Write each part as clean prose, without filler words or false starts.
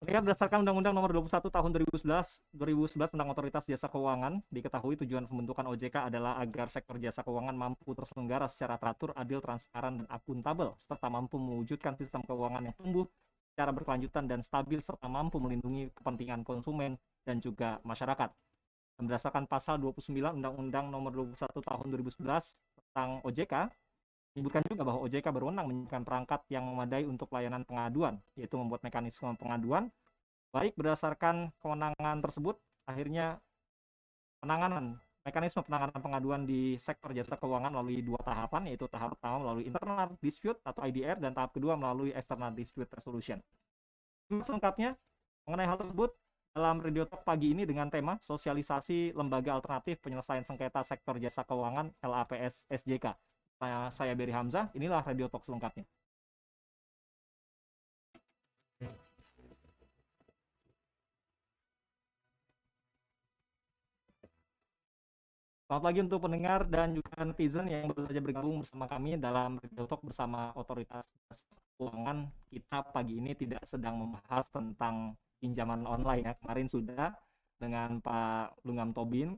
Ya, berdasarkan Undang-Undang Nomor 21 Tahun 2011 tentang Otoritas Jasa Keuangan, diketahui tujuan pembentukan OJK adalah agar sektor jasa keuangan mampu terselenggara secara teratur, adil, transparan, dan akuntabel, serta mampu mewujudkan sistem keuangan yang tumbuh secara berkelanjutan dan stabil, serta mampu melindungi kepentingan konsumen dan juga masyarakat. Dan berdasarkan pasal 29 Undang-Undang Nomor 21 Tahun 2011 tentang OJK, menyebutkan juga bahwa OJK berwenang menyiapkan perangkat yang memadai untuk layanan pengaduan, yaitu membuat mekanisme pengaduan. Baik berdasarkan kewenangan tersebut, akhirnya mekanisme penanganan pengaduan di sektor jasa keuangan melalui dua tahapan, yaitu tahap pertama melalui internal dispute atau IDR, dan tahap kedua melalui external dispute resolution. Selengkapnya mengenai hal tersebut dalam Radio Talk pagi ini dengan tema sosialisasi lembaga alternatif penyelesaian sengketa sektor jasa keuangan LAPS SJK. Saya Berry Hamzah, inilah Radio Talk selengkapnya. Selamat pagi untuk pendengar dan juga netizen yang baru saja bergabung bersama kami dalam Radio Talk bersama Otoritas Jasa Keuangan. Kita pagi ini tidak sedang membahas tentang pinjaman online ya. Kemarin sudah dengan Pak Lungam Tobin,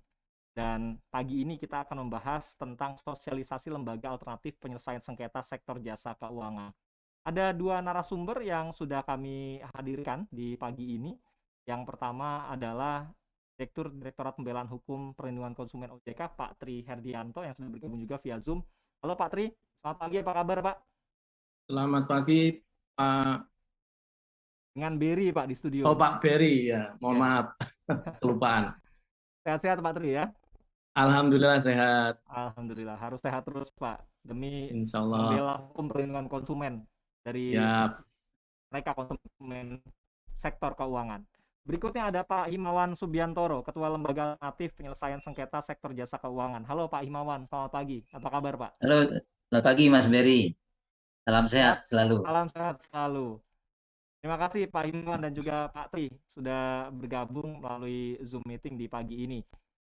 dan pagi ini kita akan membahas tentang sosialisasi lembaga alternatif penyelesaian sengketa sektor jasa keuangan. Ada dua narasumber yang sudah kami hadirkan di pagi ini. Yang pertama adalah Direktur Direktorat Pembelaan Hukum Perlindungan Konsumen OJK, Pak Tri Herdianto, yang sudah bergabung juga via Zoom. Halo Pak Tri, selamat pagi, apa kabar Pak? Selamat pagi Pak. Dengan Berry Pak di studio. Oh Pak Berry ya, mohon maaf kelupaan. Sehat-sehat Pak Tri ya? Alhamdulillah sehat. Alhamdulillah, harus sehat terus Pak, demi Insya Allah. membela hukum perlindungan konsumen dari Siap. mereka konsumen sektor keuangan. Berikutnya ada Pak Himawan Subiantoro, Ketua Lembaga Alternatif Penyelesaian Sengketa Sektor Jasa Keuangan. Halo Pak Himawan, selamat pagi. Apa kabar Pak? Halo, selamat pagi Mas Berry. Salam sehat selalu. Salam sehat selalu. Terima kasih Pak Himawan dan juga Pak Tri sudah bergabung melalui Zoom meeting di pagi ini.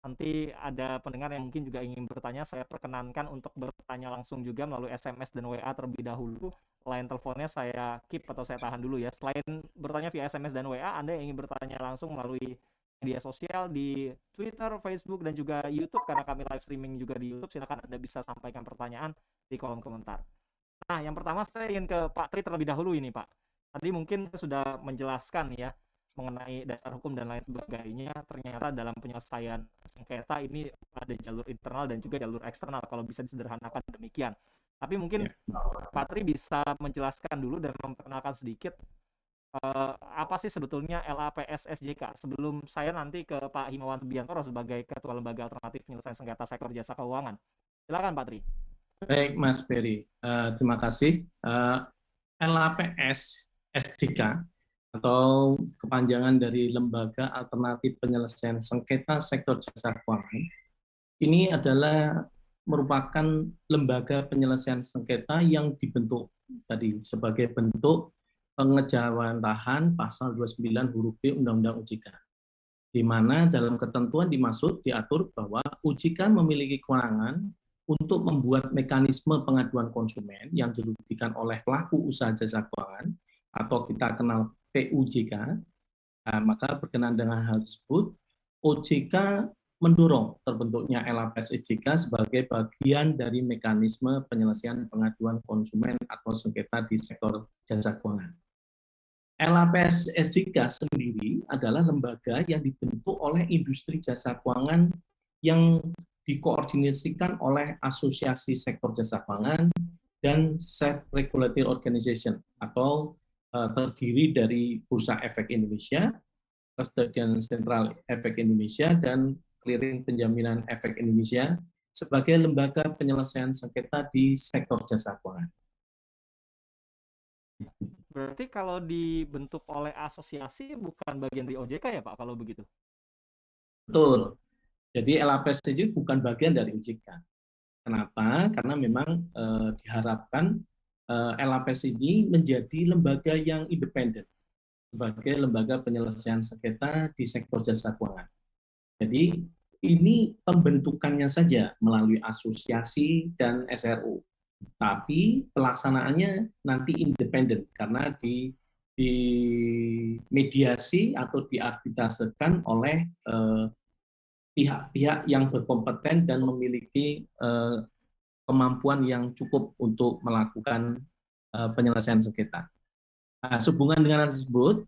Nanti ada pendengar yang mungkin juga ingin bertanya, saya perkenankan untuk bertanya langsung juga melalui SMS dan WA terlebih dahulu. Line teleponnya saya keep atau saya tahan dulu ya. Selain bertanya via SMS dan WA, Anda yang ingin bertanya langsung melalui media sosial di Twitter, Facebook, dan juga YouTube, karena kami live streaming juga di YouTube, silakan Anda bisa sampaikan pertanyaan di kolom komentar. Nah, yang pertama saya ingin ke Pak Tri terlebih dahulu ini Pak. Tadi mungkin sudah menjelaskan ya mengenai dasar hukum dan lain sebagainya. Ternyata dalam penyelesaian sengketa ini ada jalur internal dan juga jalur eksternal, kalau bisa disederhanakan demikian. Tapi mungkin Pak Tri bisa menjelaskan dulu dan memperkenalkan sedikit apa sih sebetulnya LAPS SJK, sebelum saya nanti ke Pak Himawan Subiantoro sebagai Ketua Lembaga Alternatif Penyelesaian Sengketa Sektor Jasa Keuangan. Silakan Pak Tri. Baik Mas Berry, terima kasih. LAPS SJK atau kepanjangan dari Lembaga Alternatif Penyelesaian Sengketa Sektor Jasa Keuangan, ini adalah merupakan lembaga penyelesaian sengketa yang dibentuk tadi sebagai bentuk pengejawantahan pasal 29 huruf B Undang-Undang OJK, di mana dalam ketentuan dimaksud diatur bahwa OJK memiliki kewenangan untuk membuat mekanisme pengaduan konsumen yang dirugikan oleh pelaku usaha jasa keuangan atau kita kenal PUJK. Maka berkenaan dengan hal tersebut, OJK mendorong terbentuknya LAPS SJK sebagai bagian dari mekanisme penyelesaian pengaduan konsumen atau sengketa di sektor jasa keuangan. LAPS SJK sendiri adalah lembaga yang dibentuk oleh industri jasa keuangan yang dikoordinasikan oleh Asosiasi Sektor Jasa Keuangan dan Self-Regulatory Organization atau terdiri dari Bursa Efek Indonesia, Kustodian Sentral Efek Indonesia, dan Clearing Penjaminan Efek Indonesia sebagai lembaga penyelesaian sengketa di sektor jasa keuangan. Berarti kalau dibentuk oleh asosiasi bukan bagian dari OJK ya Pak, kalau begitu? Betul. Jadi LAPS itu bukan bagian dari OJK. Kenapa? Karena memang diharapkan LAPS ini menjadi lembaga yang independen sebagai lembaga penyelesaian sengketa di sektor jasa keuangan. Jadi ini pembentukannya saja melalui asosiasi dan SRO, tapi pelaksanaannya nanti independen karena dimediasi atau diarbitrasekan oleh pihak-pihak yang berkompeten dan memiliki kemampuan yang cukup untuk melakukan penyelesaian sengketa. Nah, sehubungan dengan hal tersebut,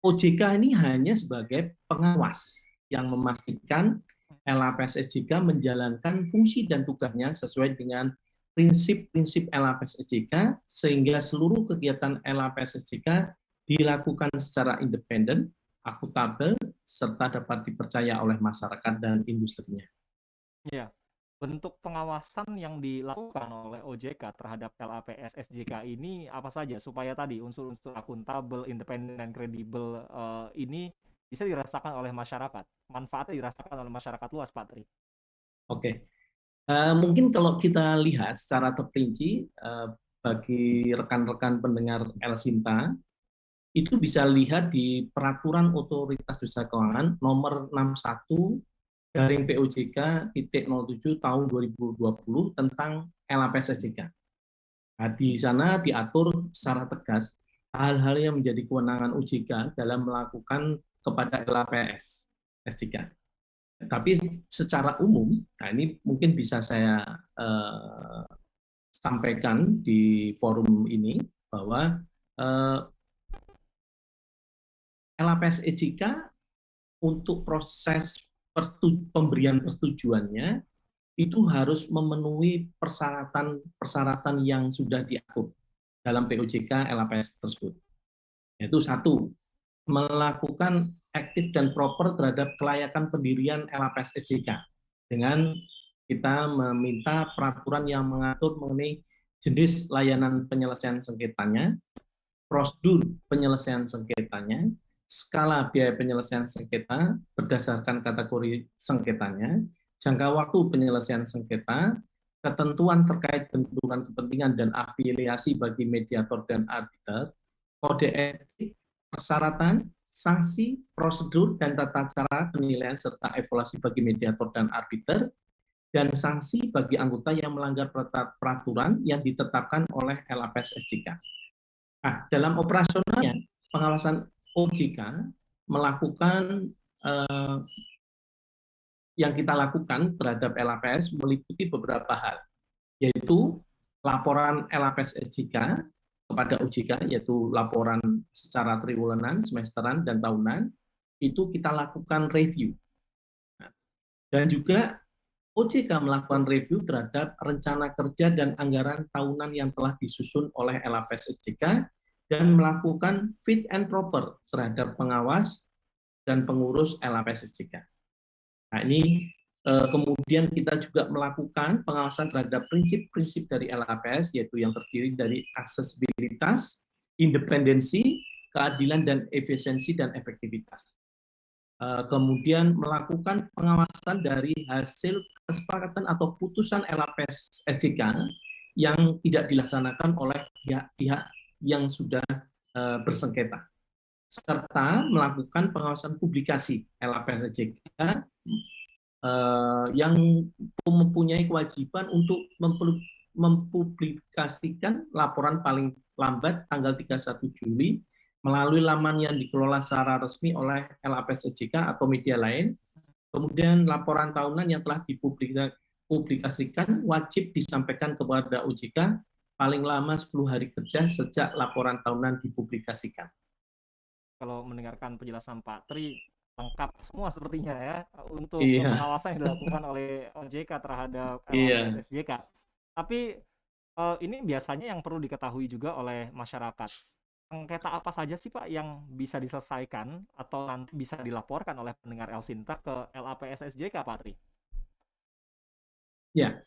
OJK ini hanya sebagai pengawas yang memastikan LAPS-SJK menjalankan fungsi dan tugasnya sesuai dengan prinsip-prinsip LAPS-SJK, sehingga seluruh kegiatan LAPS-SJK dilakukan secara independen, akuntabel, serta dapat dipercaya oleh masyarakat dan industrinya. Ya, bentuk pengawasan yang dilakukan oleh OJK terhadap LAPS SJK ini apa saja supaya tadi unsur-unsur akuntabel, independen, dan kredibel ini bisa dirasakan oleh masyarakat, manfaatnya dirasakan oleh masyarakat luas, Pak Tri. Oke, mungkin kalau kita lihat secara terperinci bagi rekan-rekan pendengar Elsinta, itu bisa lihat di Peraturan Otoritas Jasa Keuangan nomor 61 garing POJK.07 tahun 2020 tentang LAPS SJK. Nah, di sana diatur secara tegas hal-hal yang menjadi kewenangan OJK dalam melakukan kepada LAPS SJK. Tapi secara umum, nah ini mungkin bisa saya sampaikan di forum ini bahwa LAPS SJK untuk proses pemberian persetujuannya itu harus memenuhi persyaratan yang sudah diatur dalam POJK LAPS tersebut. Yaitu satu, melakukan aktif dan proper terhadap kelayakan pendirian LAPS SJK dengan kita meminta peraturan yang mengatur mengenai jenis layanan penyelesaian sengketanya, prosedur penyelesaian sengketanya, skala biaya penyelesaian sengketa berdasarkan kategori sengketanya, jangka waktu penyelesaian sengketa, ketentuan terkait benturan kepentingan dan afiliasi bagi mediator dan arbiter, kode etik, persyaratan, sanksi, prosedur, dan tata cara penilaian serta evaluasi bagi mediator dan arbiter, dan sanksi bagi anggota yang melanggar peraturan yang ditetapkan oleh LAPS SJK. Nah, dalam operasionalnya, pengawasan OJK melakukan yang kita lakukan terhadap LAPS meliputi beberapa hal, yaitu laporan LAPS SJK kepada OJK, yaitu laporan secara triwulan, semesteran, dan tahunan, itu kita lakukan review. Dan juga OJK melakukan review terhadap rencana kerja dan anggaran tahunan yang telah disusun oleh LAPS SJK dan melakukan fit and proper terhadap pengawas dan pengurus LAPS SJK. Nah, ini kemudian kita juga melakukan pengawasan terhadap prinsip-prinsip dari LAPS, yaitu yang terdiri dari aksesibilitas, independensi, keadilan, dan efisiensi dan efektivitas. Kemudian melakukan pengawasan dari hasil kesepakatan atau putusan LAPS SJK yang tidak dilaksanakan oleh pihak-pihak yang sudah bersengketa, serta melakukan pengawasan publikasi LAPS SJK yang mempunyai kewajiban untuk mempublikasikan laporan paling lambat tanggal 31 Juli melalui laman yang dikelola secara resmi oleh LAPS SJK atau media lain. Kemudian laporan tahunan yang telah dipublikasikan wajib disampaikan kepada OJK paling lama 10 hari kerja sejak laporan tahunan dipublikasikan. Kalau mendengarkan penjelasan Pak Tri, lengkap semua sepertinya ya untuk pengawasan yang dilakukan oleh OJK terhadap LAPS SJK. Tapi ini biasanya yang perlu diketahui juga oleh masyarakat. Sengketa apa saja sih Pak yang bisa diselesaikan atau nanti bisa dilaporkan oleh pendengar Elsinta ke LAPS SJK, Pak Tri? Ya,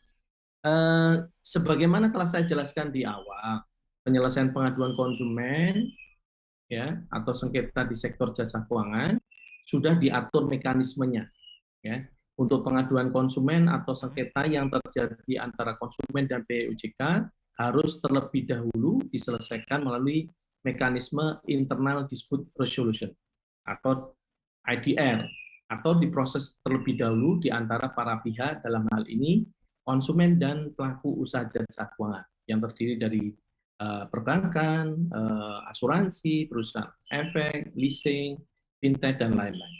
sebagaimana telah saya jelaskan di awal, penyelesaian pengaduan konsumen ya atau sengketa di sektor jasa keuangan sudah diatur mekanismenya ya. Untuk pengaduan konsumen atau sengketa yang terjadi antara konsumen dan POJK harus terlebih dahulu diselesaikan melalui mekanisme internal dispute resolution atau IDR, atau diproses terlebih dahulu di antara para pihak, dalam hal ini konsumen dan pelaku usaha jasa keuangan yang terdiri dari perbankan, asuransi, perusahaan efek, leasing, fintech, dan lain-lain.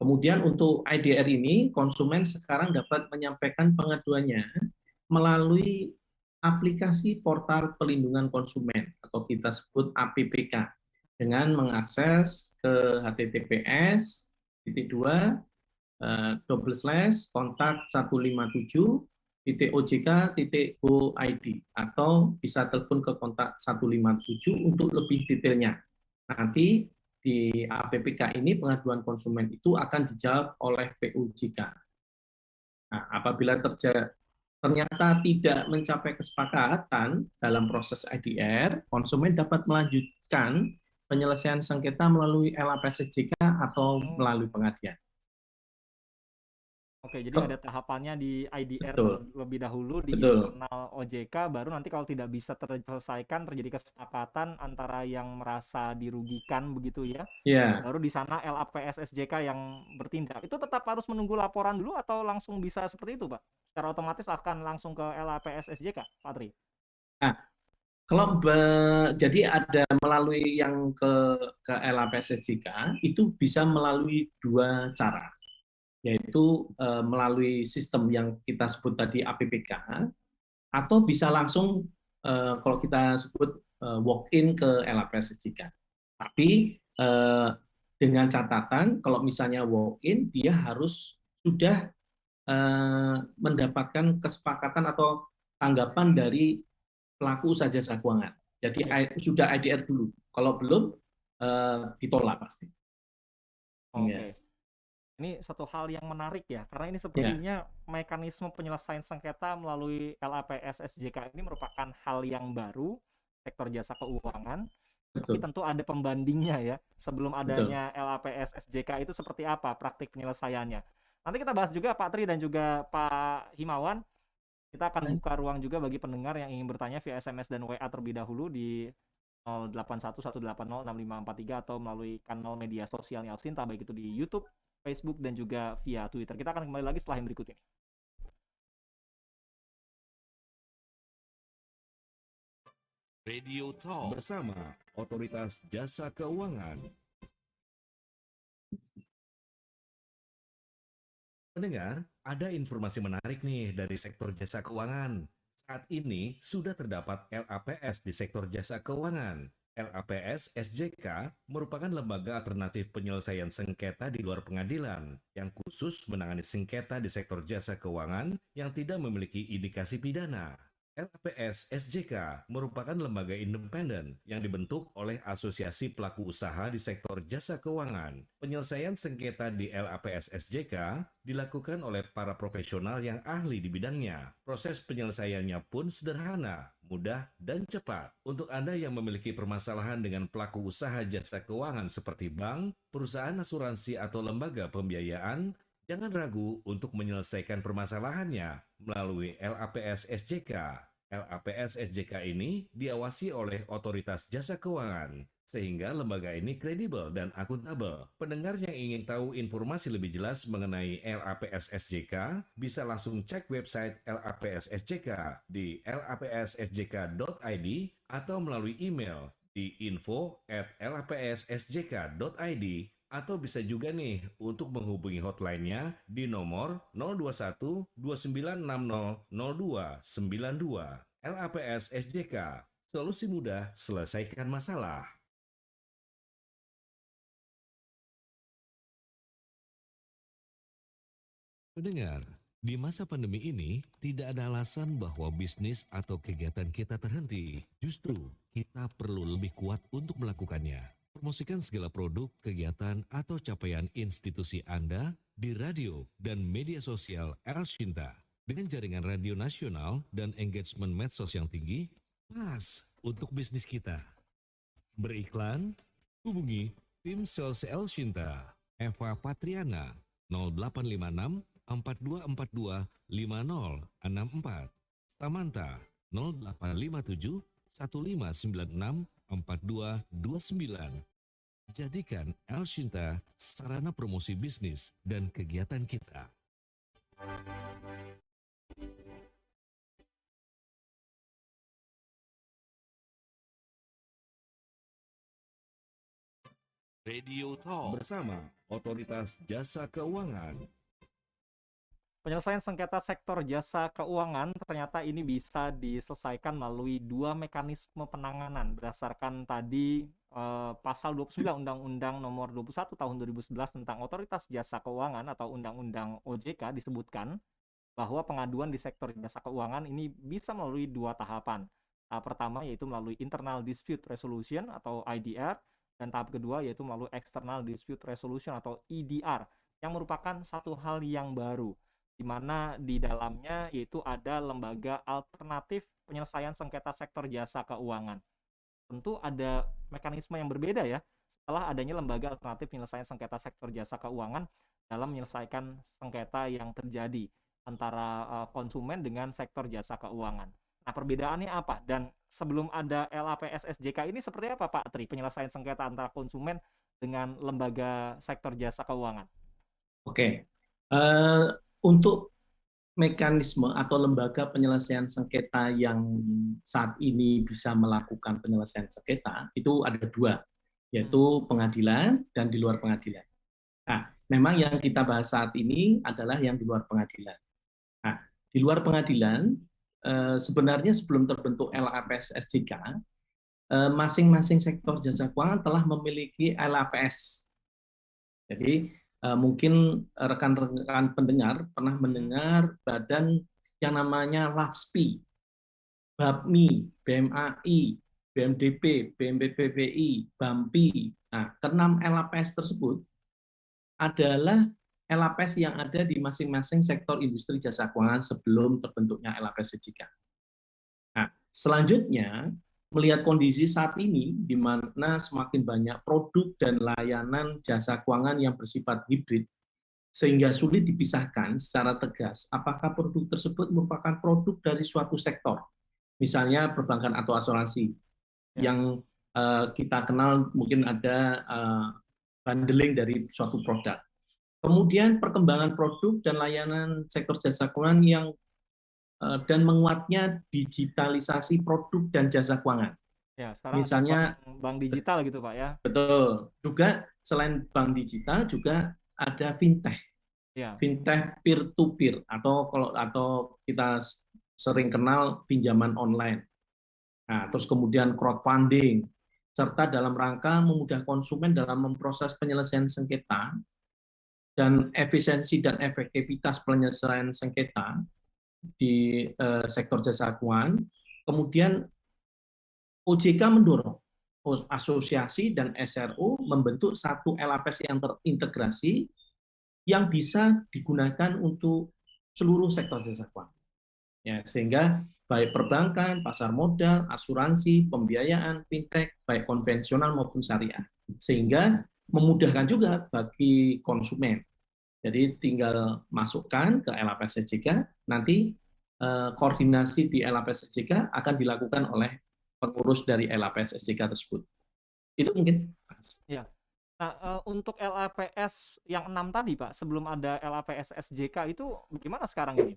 Kemudian untuk IDR ini, konsumen sekarang dapat menyampaikan pengaduannya melalui aplikasi portal pelindungan konsumen atau kita sebut APPK dengan mengakses ke https kontak 157.ojk.go.id atau bisa telepon ke kontak 157 untuk lebih detailnya. Nanti di APPK ini pengaduan konsumen itu akan dijawab oleh PUJK. Nah, apabila ternyata tidak mencapai kesepakatan dalam proses IDR, konsumen dapat melanjutkan penyelesaian sengketa melalui LAPS-SJK atau melalui pengadilan. Oke, jadi ada tahapannya di IDR Betul. terlebih dahulu di Betul. internal OJK, baru nanti kalau tidak bisa terselesaikan terjadi kesepakatan antara yang merasa dirugikan begitu ya. Ya. Baru di sana LAPS SJK yang bertindak. Itu tetap harus menunggu laporan dulu atau langsung bisa seperti itu, Pak? Secara otomatis akan langsung ke LAPS SJK, Pak Tri? Nah, kalau jadi ada melalui yang ke LAPS SJK itu bisa melalui dua cara, yaitu melalui sistem yang kita sebut tadi APPK, atau bisa langsung kalau kita sebut walk-in ke LAPS SJK. Tapi dengan catatan kalau misalnya walk-in dia harus sudah mendapatkan kesepakatan atau tanggapan dari pelaku usaha jasa keuangan. Jadi sudah IDR dulu. Kalau belum ditolak pasti. Oke. Ini satu hal yang menarik ya, karena ini sepertinya mekanisme penyelesaian sengketa melalui LAPS SJK ini merupakan hal yang baru sektor jasa keuangan. Tapi Betul. tentu ada pembandingnya ya. Sebelum Betul. adanya LAPS SJK itu seperti apa praktik penyelesaiannya. Nanti kita bahas juga Pak Tri dan juga Pak Himawan. Kita akan buka ruang juga bagi pendengar yang ingin bertanya via SMS dan WA terlebih dahulu di 0811806543 atau melalui kanal media sosialnya Alsinta, baik itu di YouTube, Facebook, dan juga via Twitter. Kita akan kembali lagi setelah yang berikut ini. Radio Talk bersama Otoritas Jasa Keuangan. Pendengar, ada informasi menarik nih dari sektor jasa keuangan. Saat ini sudah terdapat LAPS di sektor jasa keuangan. LAPS SJK merupakan lembaga alternatif penyelesaian sengketa di luar pengadilan yang khusus menangani sengketa di sektor jasa keuangan yang tidak memiliki indikasi pidana. LAPS SJK merupakan lembaga independen yang dibentuk oleh Asosiasi Pelaku Usaha di Sektor Jasa Keuangan. Penyelesaian sengketa di LAPS SJK dilakukan oleh para profesional yang ahli di bidangnya. Proses penyelesaiannya pun sederhana, mudah, dan cepat. Untuk Anda yang memiliki permasalahan dengan pelaku usaha jasa keuangan seperti bank, perusahaan asuransi, atau lembaga pembiayaan, jangan ragu untuk menyelesaikan permasalahannya melalui LAPS SJK. LAPS SJK ini diawasi oleh Otoritas Jasa Keuangan, sehingga lembaga ini kredibel dan akuntabel. Pendengar yang ingin tahu informasi lebih jelas mengenai LAPS SJK, bisa langsung cek website LAPS SJK di lapssjk.id atau melalui email di info@lapssjk.id, atau bisa juga nih untuk menghubungi hotline-nya di nomor 021 2960 0292. LAPS SJK, solusi mudah selesaikan masalah. Pendengar, di masa pandemi ini tidak ada alasan bahwa bisnis atau kegiatan kita terhenti. Justru kita perlu lebih kuat untuk melakukannya. Promosikan segala produk, kegiatan, atau capaian institusi Anda di radio dan media sosial Elshinta. Dengan jaringan radio nasional dan engagement medsos yang tinggi, pas untuk bisnis kita. Beriklan, hubungi tim sales Elshinta, Eva Patriana, 0856 4242 5064, Samantha 0857 1596 4229. Jadikan Elshinta sarana promosi bisnis dan kegiatan kita. Radio Talk bersama Otoritas Jasa Keuangan. Penyelesaian sengketa sektor jasa keuangan ternyata ini bisa diselesaikan melalui dua mekanisme penanganan berdasarkan tadi pasal 29 Undang-Undang Nomor 21 Tahun 2011 tentang Otoritas Jasa Keuangan atau Undang-Undang OJK disebutkan bahwa pengaduan di sektor jasa keuangan ini bisa melalui dua tahapan. Tahap pertama yaitu melalui Internal Dispute Resolution atau IDR, dan tahap kedua yaitu melalui External Dispute Resolution atau EDR, yang merupakan satu hal yang baru, di mana di dalamnya yaitu ada lembaga alternatif penyelesaian sengketa sektor jasa keuangan. Tentu ada mekanisme yang berbeda ya, setelah adanya lembaga alternatif penyelesaian sengketa sektor jasa keuangan dalam menyelesaikan sengketa yang terjadi antara konsumen dengan sektor jasa keuangan. Nah, perbedaannya apa? Dan sebelum ada LAPS SJK ini seperti apa Pak Tri, penyelesaian sengketa antara konsumen dengan lembaga sektor jasa keuangan? Oke. Untuk mekanisme atau lembaga penyelesaian sengketa yang saat ini bisa melakukan penyelesaian sengketa itu ada dua, yaitu pengadilan dan di luar pengadilan. Nah, memang yang kita bahas saat ini adalah yang di luar pengadilan. Nah, di luar pengadilan sebenarnya sebelum terbentuk LAPS SJK, masing-masing sektor jasa keuangan telah memiliki LAPS. Jadi mungkin rekan-rekan pendengar pernah mendengar badan yang namanya LAPSPI, BAPMI, BMAI, BMDP, BMPPWI, BAMPI. Nah, keenam LAPS tersebut adalah LAPS yang ada di masing-masing sektor industri jasa keuangan sebelum terbentuknya LAPS SJK. Nah, selanjutnya melihat kondisi saat ini di mana semakin banyak produk dan layanan jasa keuangan yang bersifat hibrid, sehingga sulit dipisahkan secara tegas apakah produk tersebut merupakan produk dari suatu sektor, misalnya perbankan atau asuransi, yang kita kenal mungkin ada bundling dari suatu produk. Kemudian perkembangan produk dan layanan sektor jasa keuangan yang dan menguatnya digitalisasi produk dan jasa keuangan. Ya, sekarang Misalnya bank digital gitu Pak ya. Betul. Juga selain bank digital juga ada fintech. Ya. Fintech peer to peer atau kita sering kenal pinjaman online. Nah, terus kemudian crowdfunding serta dalam rangka memudah konsumen dalam memproses penyelesaian sengketa dan efisiensi dan efektivitas penyelesaian sengketa di sektor jasa keuangan. Kemudian OJK mendorong asosiasi dan SRO membentuk satu LAPS yang terintegrasi yang bisa digunakan untuk seluruh sektor jasa keuangan. Ya, sehingga baik perbankan, pasar modal, asuransi, pembiayaan, fintech, baik konvensional maupun syariah. Sehingga memudahkan juga bagi konsumen. Jadi tinggal masukkan ke LAPS SJK, nanti koordinasi di LAPS SJK akan dilakukan oleh pengurus dari LAPS SJK tersebut. Itu mungkin. Ya. Nah, untuk LAPS yang 6 tadi Pak, sebelum ada LAPS SJK itu bagaimana sekarang ini?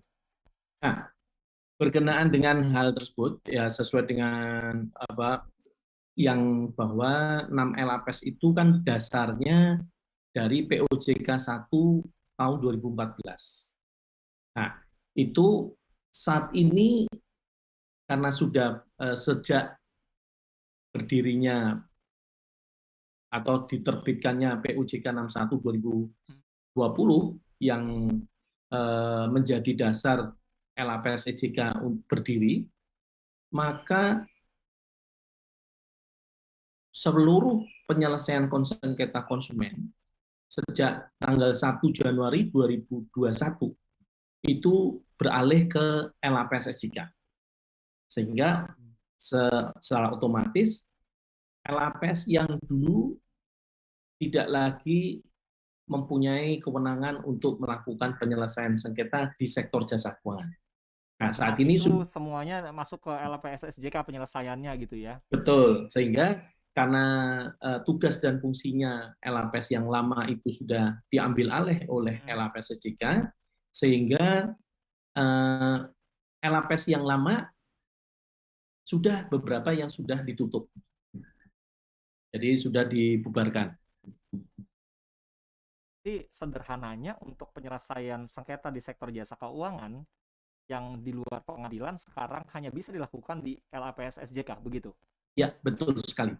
Nah, berkenaan dengan hal tersebut, ya sesuai dengan yang bahwa 6 LAPS itu kan dasarnya dari POJK 1 tahun 2014. Nah, itu saat ini karena sudah sejak berdirinya atau diterbitkannya POJK 61 2020 yang menjadi dasar LAPS SJK berdiri, maka seluruh penyelesaian sengketa konsumen sejak tanggal 1 Januari 2021 itu beralih ke LAPS SJK. Sehingga secara otomatis LAPS yang dulu tidak lagi mempunyai kewenangan untuk melakukan penyelesaian sengketa di sektor jasa keuangan. Nah, saat ini itu semuanya masuk ke LAPS SJK penyelesaiannya gitu ya. Betul, sehingga karena tugas dan fungsinya LAPS yang lama itu sudah diambil alih oleh LAPS SJK, sehingga LAPS yang lama sudah beberapa yang sudah ditutup. Jadi sudah dibubarkan. Jadi sederhananya untuk penyelesaian sengketa di sektor jasa keuangan yang di luar pengadilan sekarang hanya bisa dilakukan di LAPS SJK, begitu? Ya, betul sekali.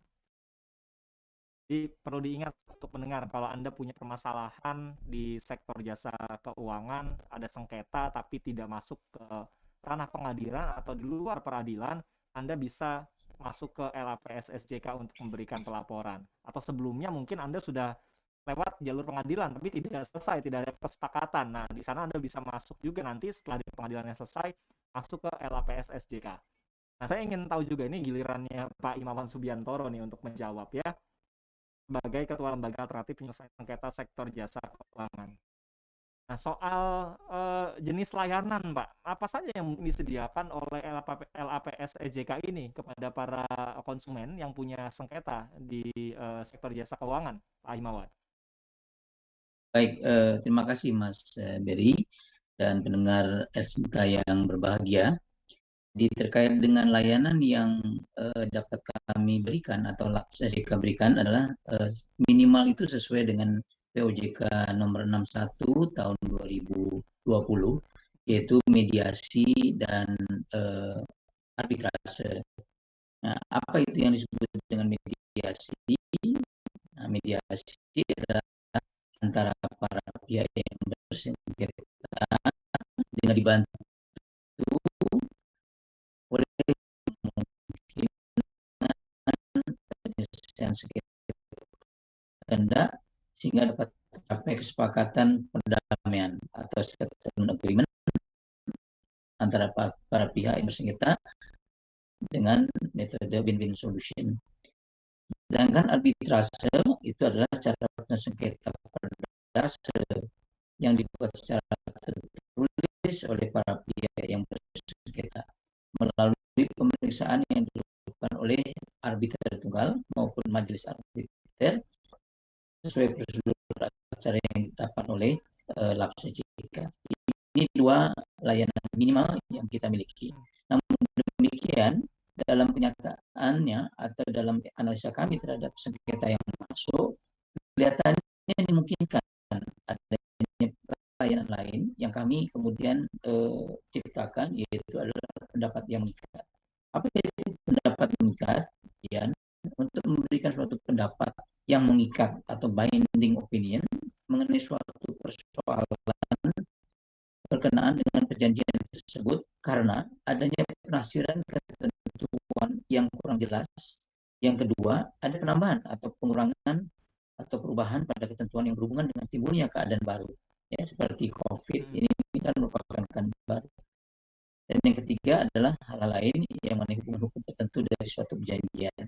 Jadi perlu diingat untuk pendengar, kalau Anda punya permasalahan di sektor jasa keuangan, ada sengketa tapi tidak masuk ke ranah pengadilan atau di luar peradilan, Anda bisa masuk ke LAPS SJK untuk memberikan pelaporan. Atau sebelumnya mungkin Anda sudah lewat jalur pengadilan tapi tidak selesai, tidak ada kesepakatan. Nah, di sana Anda bisa masuk juga nanti setelah di pengadilannya selesai, masuk ke LAPS SJK. Nah, saya ingin tahu juga ini gilirannya Pak Imawan Subiantoro nih untuk menjawab ya, sebagai Ketua Lembaga Alternatif Penyelesaian Sengketa Sektor Jasa Keuangan. Nah, soal jenis layanan, Pak, apa saja yang disediakan oleh LAPS EJK ini kepada para konsumen yang punya sengketa di sektor jasa keuangan, Pak Himawan? Baik, terima kasih Mas Berry dan pendengar LCK yang berbahagia. Terkait dengan layanan yang dapat kami berikan atau LAPS SJK berikan adalah minimal itu sesuai dengan POJK nomor 61 tahun 2020, yaitu mediasi dan arbitrase. Nah, apa itu yang disebut dengan mediasi? Nah, mediasi adalah antara para pihak yang bersengketa dengan dibantu oleh penyelesaian sengketa sehingga dapat tercapai kesepakatan perdamaian atau settlement agreement antara para pihak yang bersengketa dengan metode win-win solution. Sedangkan arbitrase itu adalah cara sengketa perdamaian yang dibuat secara tertulis oleh para pihak yang bersengketa melalui pemeriksaan yang dilakukan oleh arbiter tunggal maupun majelis arbiter sesuai prosedur acara yang ditetapkan oleh LAPS SJK. Ini dua layanan minimal yang kita miliki. Namun demikian, dalam kenyataannya atau dalam analisa kami terhadap sengketa yang masuk, kelihatannya dimungkinkan adanya layanan lain yang kami kemudian ciptakan, yaitu adalah pendapat yang mengikat. Apa itu pendapat mengikat? Ya, untuk memberikan suatu pendapat yang mengikat atau binding opinion mengenai suatu persoalan berkenaan dengan perjanjian tersebut karena adanya penafsiran ketentuan yang kurang jelas. Yang kedua, ada penambahan atau pengurangan atau perubahan pada ketentuan yang berhubungan dengan timbulnya keadaan baru, ya seperti COVID ini kan merupakan keadaan baru. Dan yang ketiga adalah hal lain yang mengenai hubungan hukum tertentu dari suatu perjanjian.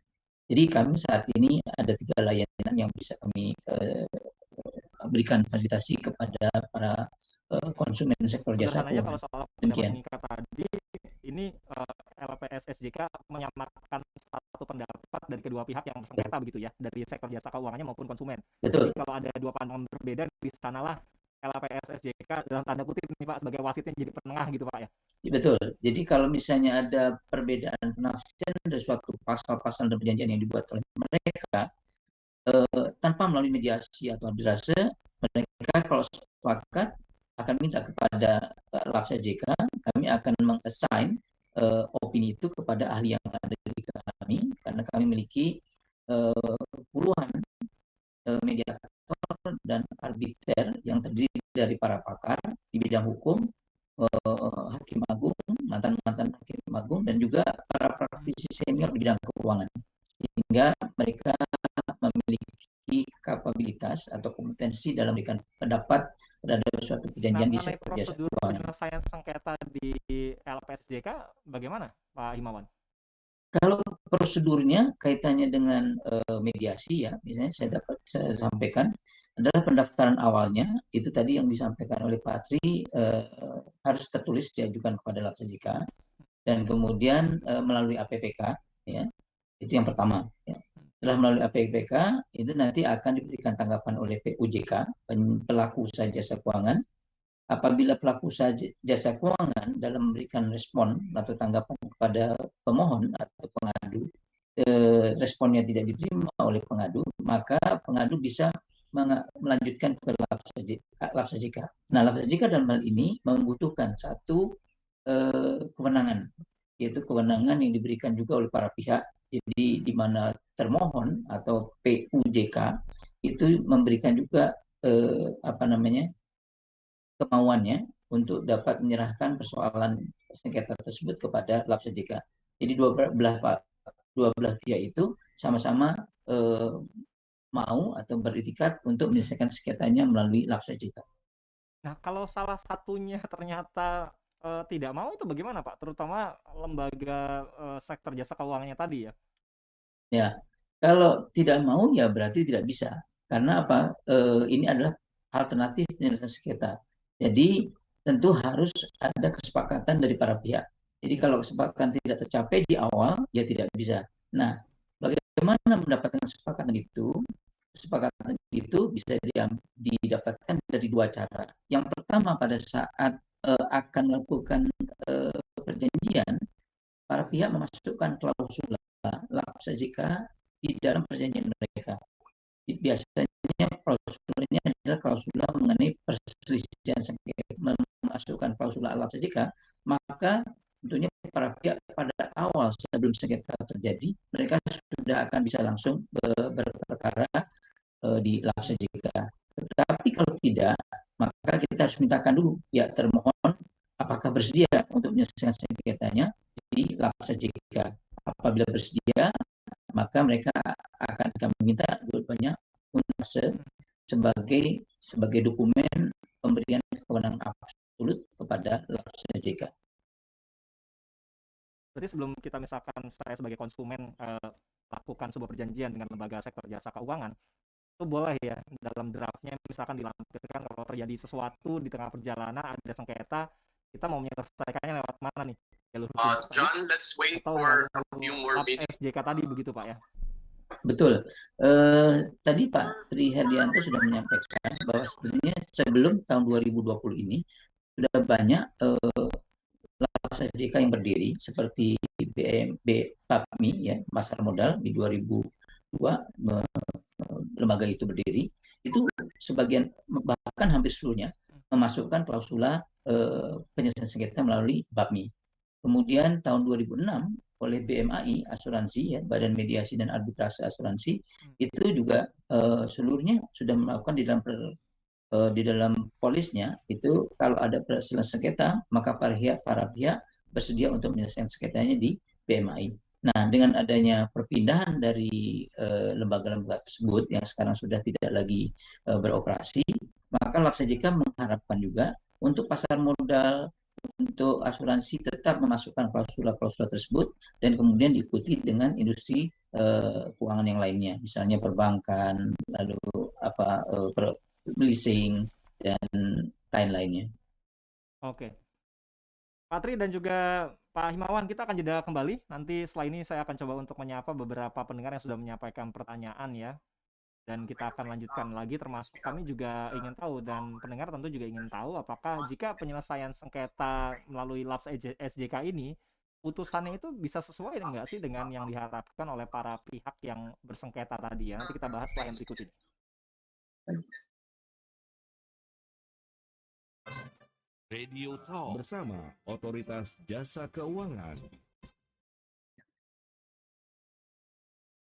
Jadi kami saat ini ada 3 layanan yang bisa kami berikan fasilitasi kepada para konsumen sektor jasa keuangan. Kalau soal pendapat mengikat tadi, ini LAPS SJK menyamakan satu pendapat dari kedua pihak yang bersengketa begitu ya, dari sektor jasa keuangannya maupun konsumen. Betul. Jadi kalau ada dua pandangan berbeda, di sanalah LAPS SJK dalam tanda kutip nih Pak sebagai wasitnya jadi penengah gitu Pak ya. Betul. Jadi kalau misalnya ada perbedaan penafsiran dari suatu pasal-pasal dan perjanjian yang dibuat oleh mereka tanpa melalui mediasi atau arbitrase, mereka kalau sepakat akan minta kepada LAPS SJK, kami akan meng-assign opini itu kepada ahli yang ada di kami, karena kami memiliki puluhan mediator dan arbiter yang terdiri dari para pakar di bidang hukum, hakim agung, mantan hakim agung, dan juga para praktisi senior di bidang keuangan, sehingga mereka memiliki kapabilitas atau kompetensi dalam memberikan pendapat terhadap suatu perjanjian di sektor jasa keuangan. Penyelesaian sengketa di LPSJK bagaimana Pak Himawan? Kalau prosedurnya kaitannya dengan mediasi ya, misalnya saya sampaikan adalah pendaftaran awalnya itu tadi yang disampaikan oleh Pak Tri harus tertulis diajukan kepada LAPS SJK dan kemudian melalui APPK ya, itu yang pertama ya. Setelah melalui APPK itu nanti akan diberikan tanggapan oleh PUJK, pelaku usaha jasa keuangan. Apabila pelaku usaha jasa keuangan dalam memberikan respon atau tanggapan kepada pemohon atau pengadu, responnya tidak diterima oleh pengadu, maka pengadu bisa melanjutkan ke lab SJK. Nah, lab SJK dalam hal ini membutuhkan satu kewenangan, yaitu kewenangan yang diberikan juga oleh para pihak. Jadi di mana termohon atau PUJK itu memberikan juga kemauannya untuk dapat menyerahkan persoalan sengketa tersebut kepada lab SJK. Jadi dua belah pihak itu sama-sama mau atau beritikat untuk menyelesaikan sengketanya melalui lab SJK. Nah, kalau salah satunya ternyata tidak mau itu bagaimana, Pak? Terutama lembaga sektor jasa keuangannya tadi ya. Ya, kalau tidak mau ya berarti tidak bisa. Karena apa? Ini adalah alternatif penyelesaian sengketa. Jadi tentu harus ada kesepakatan dari para pihak. Jadi kalau kesepakatan tidak tercapai di awal, ya tidak bisa. Nah, bagaimana mendapatkan kesepakatan itu? Kesepakatan itu bisa didapatkan dari dua cara. Yang pertama, pada saat akan melakukan perjanjian, para pihak memasukkan klausula lab SJK di dalam perjanjian mereka. Biasanya klausula ini adalah klausula mengenai perselisihan sengketa. Memasukkan klausula lab SJK, maka tentunya para pihak pada awal sebelum sengketa terjadi, mereka sudah akan bisa langsung berperkara di lab SJK. Tetapi kalau tidak, maka kita harus mintakan dulu ya termohon apakah bersedia untuk menyelesaikan sengketanya di lab SJK. Apabila bersedia, maka mereka akan meminta dua-duanya unase sebagai dokumen pemberian kewenangan absolut kepada lab SJK. Berarti sebelum kita misalkan saya sebagai konsumen lakukan sebuah perjanjian dengan lembaga sektor jasa keuangan, itu boleh ya dalam draftnya misalkan dilampirkan kalau terjadi sesuatu di tengah perjalanan ada sengketa, kita mau menyelesaikannya lewat mana nih? Jalur hukum John, let's wait atau for a few more lab minutes. SJK tadi begitu Pak ya? Betul. Tadi Pak Tri Herdianto sudah menyampaikan bahwa sebenarnya sebelum tahun 2020 ini sudah banyak lab SJK yang berdiri seperti PAPMI ya, pasar modal di 2002 lembaga itu berdiri, itu sebagian bahkan hampir seluruhnya memasukkan klausula penyelesaian sengketa melalui PAPMI. Kemudian tahun 2006 oleh BMAI asuransi ya, Badan Mediasi dan Arbitrase Asuransi, itu juga seluruhnya sudah melakukan di dalam polisnya itu kalau ada perselisihan sengketa maka para pihak bersedia untuk menyelesaikan sengketanya di BMAI. Nah, dengan adanya perpindahan dari lembaga-lembaga tersebut yang sekarang sudah tidak lagi beroperasi, maka lab SJK mengharapkan juga untuk pasar modal, untuk asuransi tetap memasukkan klausula-klausula tersebut dan kemudian diikuti dengan industri keuangan yang lainnya, misalnya perbankan, lalu leasing dan lain-lainnya. Oke. Pak Tri dan juga Pak Himawan, kita akan jeda kembali. Nanti setelah ini saya akan coba untuk menyapa beberapa pendengar yang sudah menyampaikan pertanyaan ya. Dan kita akan lanjutkan lagi, termasuk kami juga ingin tahu dan pendengar tentu juga ingin tahu apakah jika penyelesaian sengketa melalui lab SJK ini, putusannya itu bisa sesuai enggak sih dengan yang diharapkan oleh para pihak yang bersengketa tadi ya. Nanti kita bahas setelah yang berikut ini. Radio Talk bersama Otoritas Jasa Keuangan.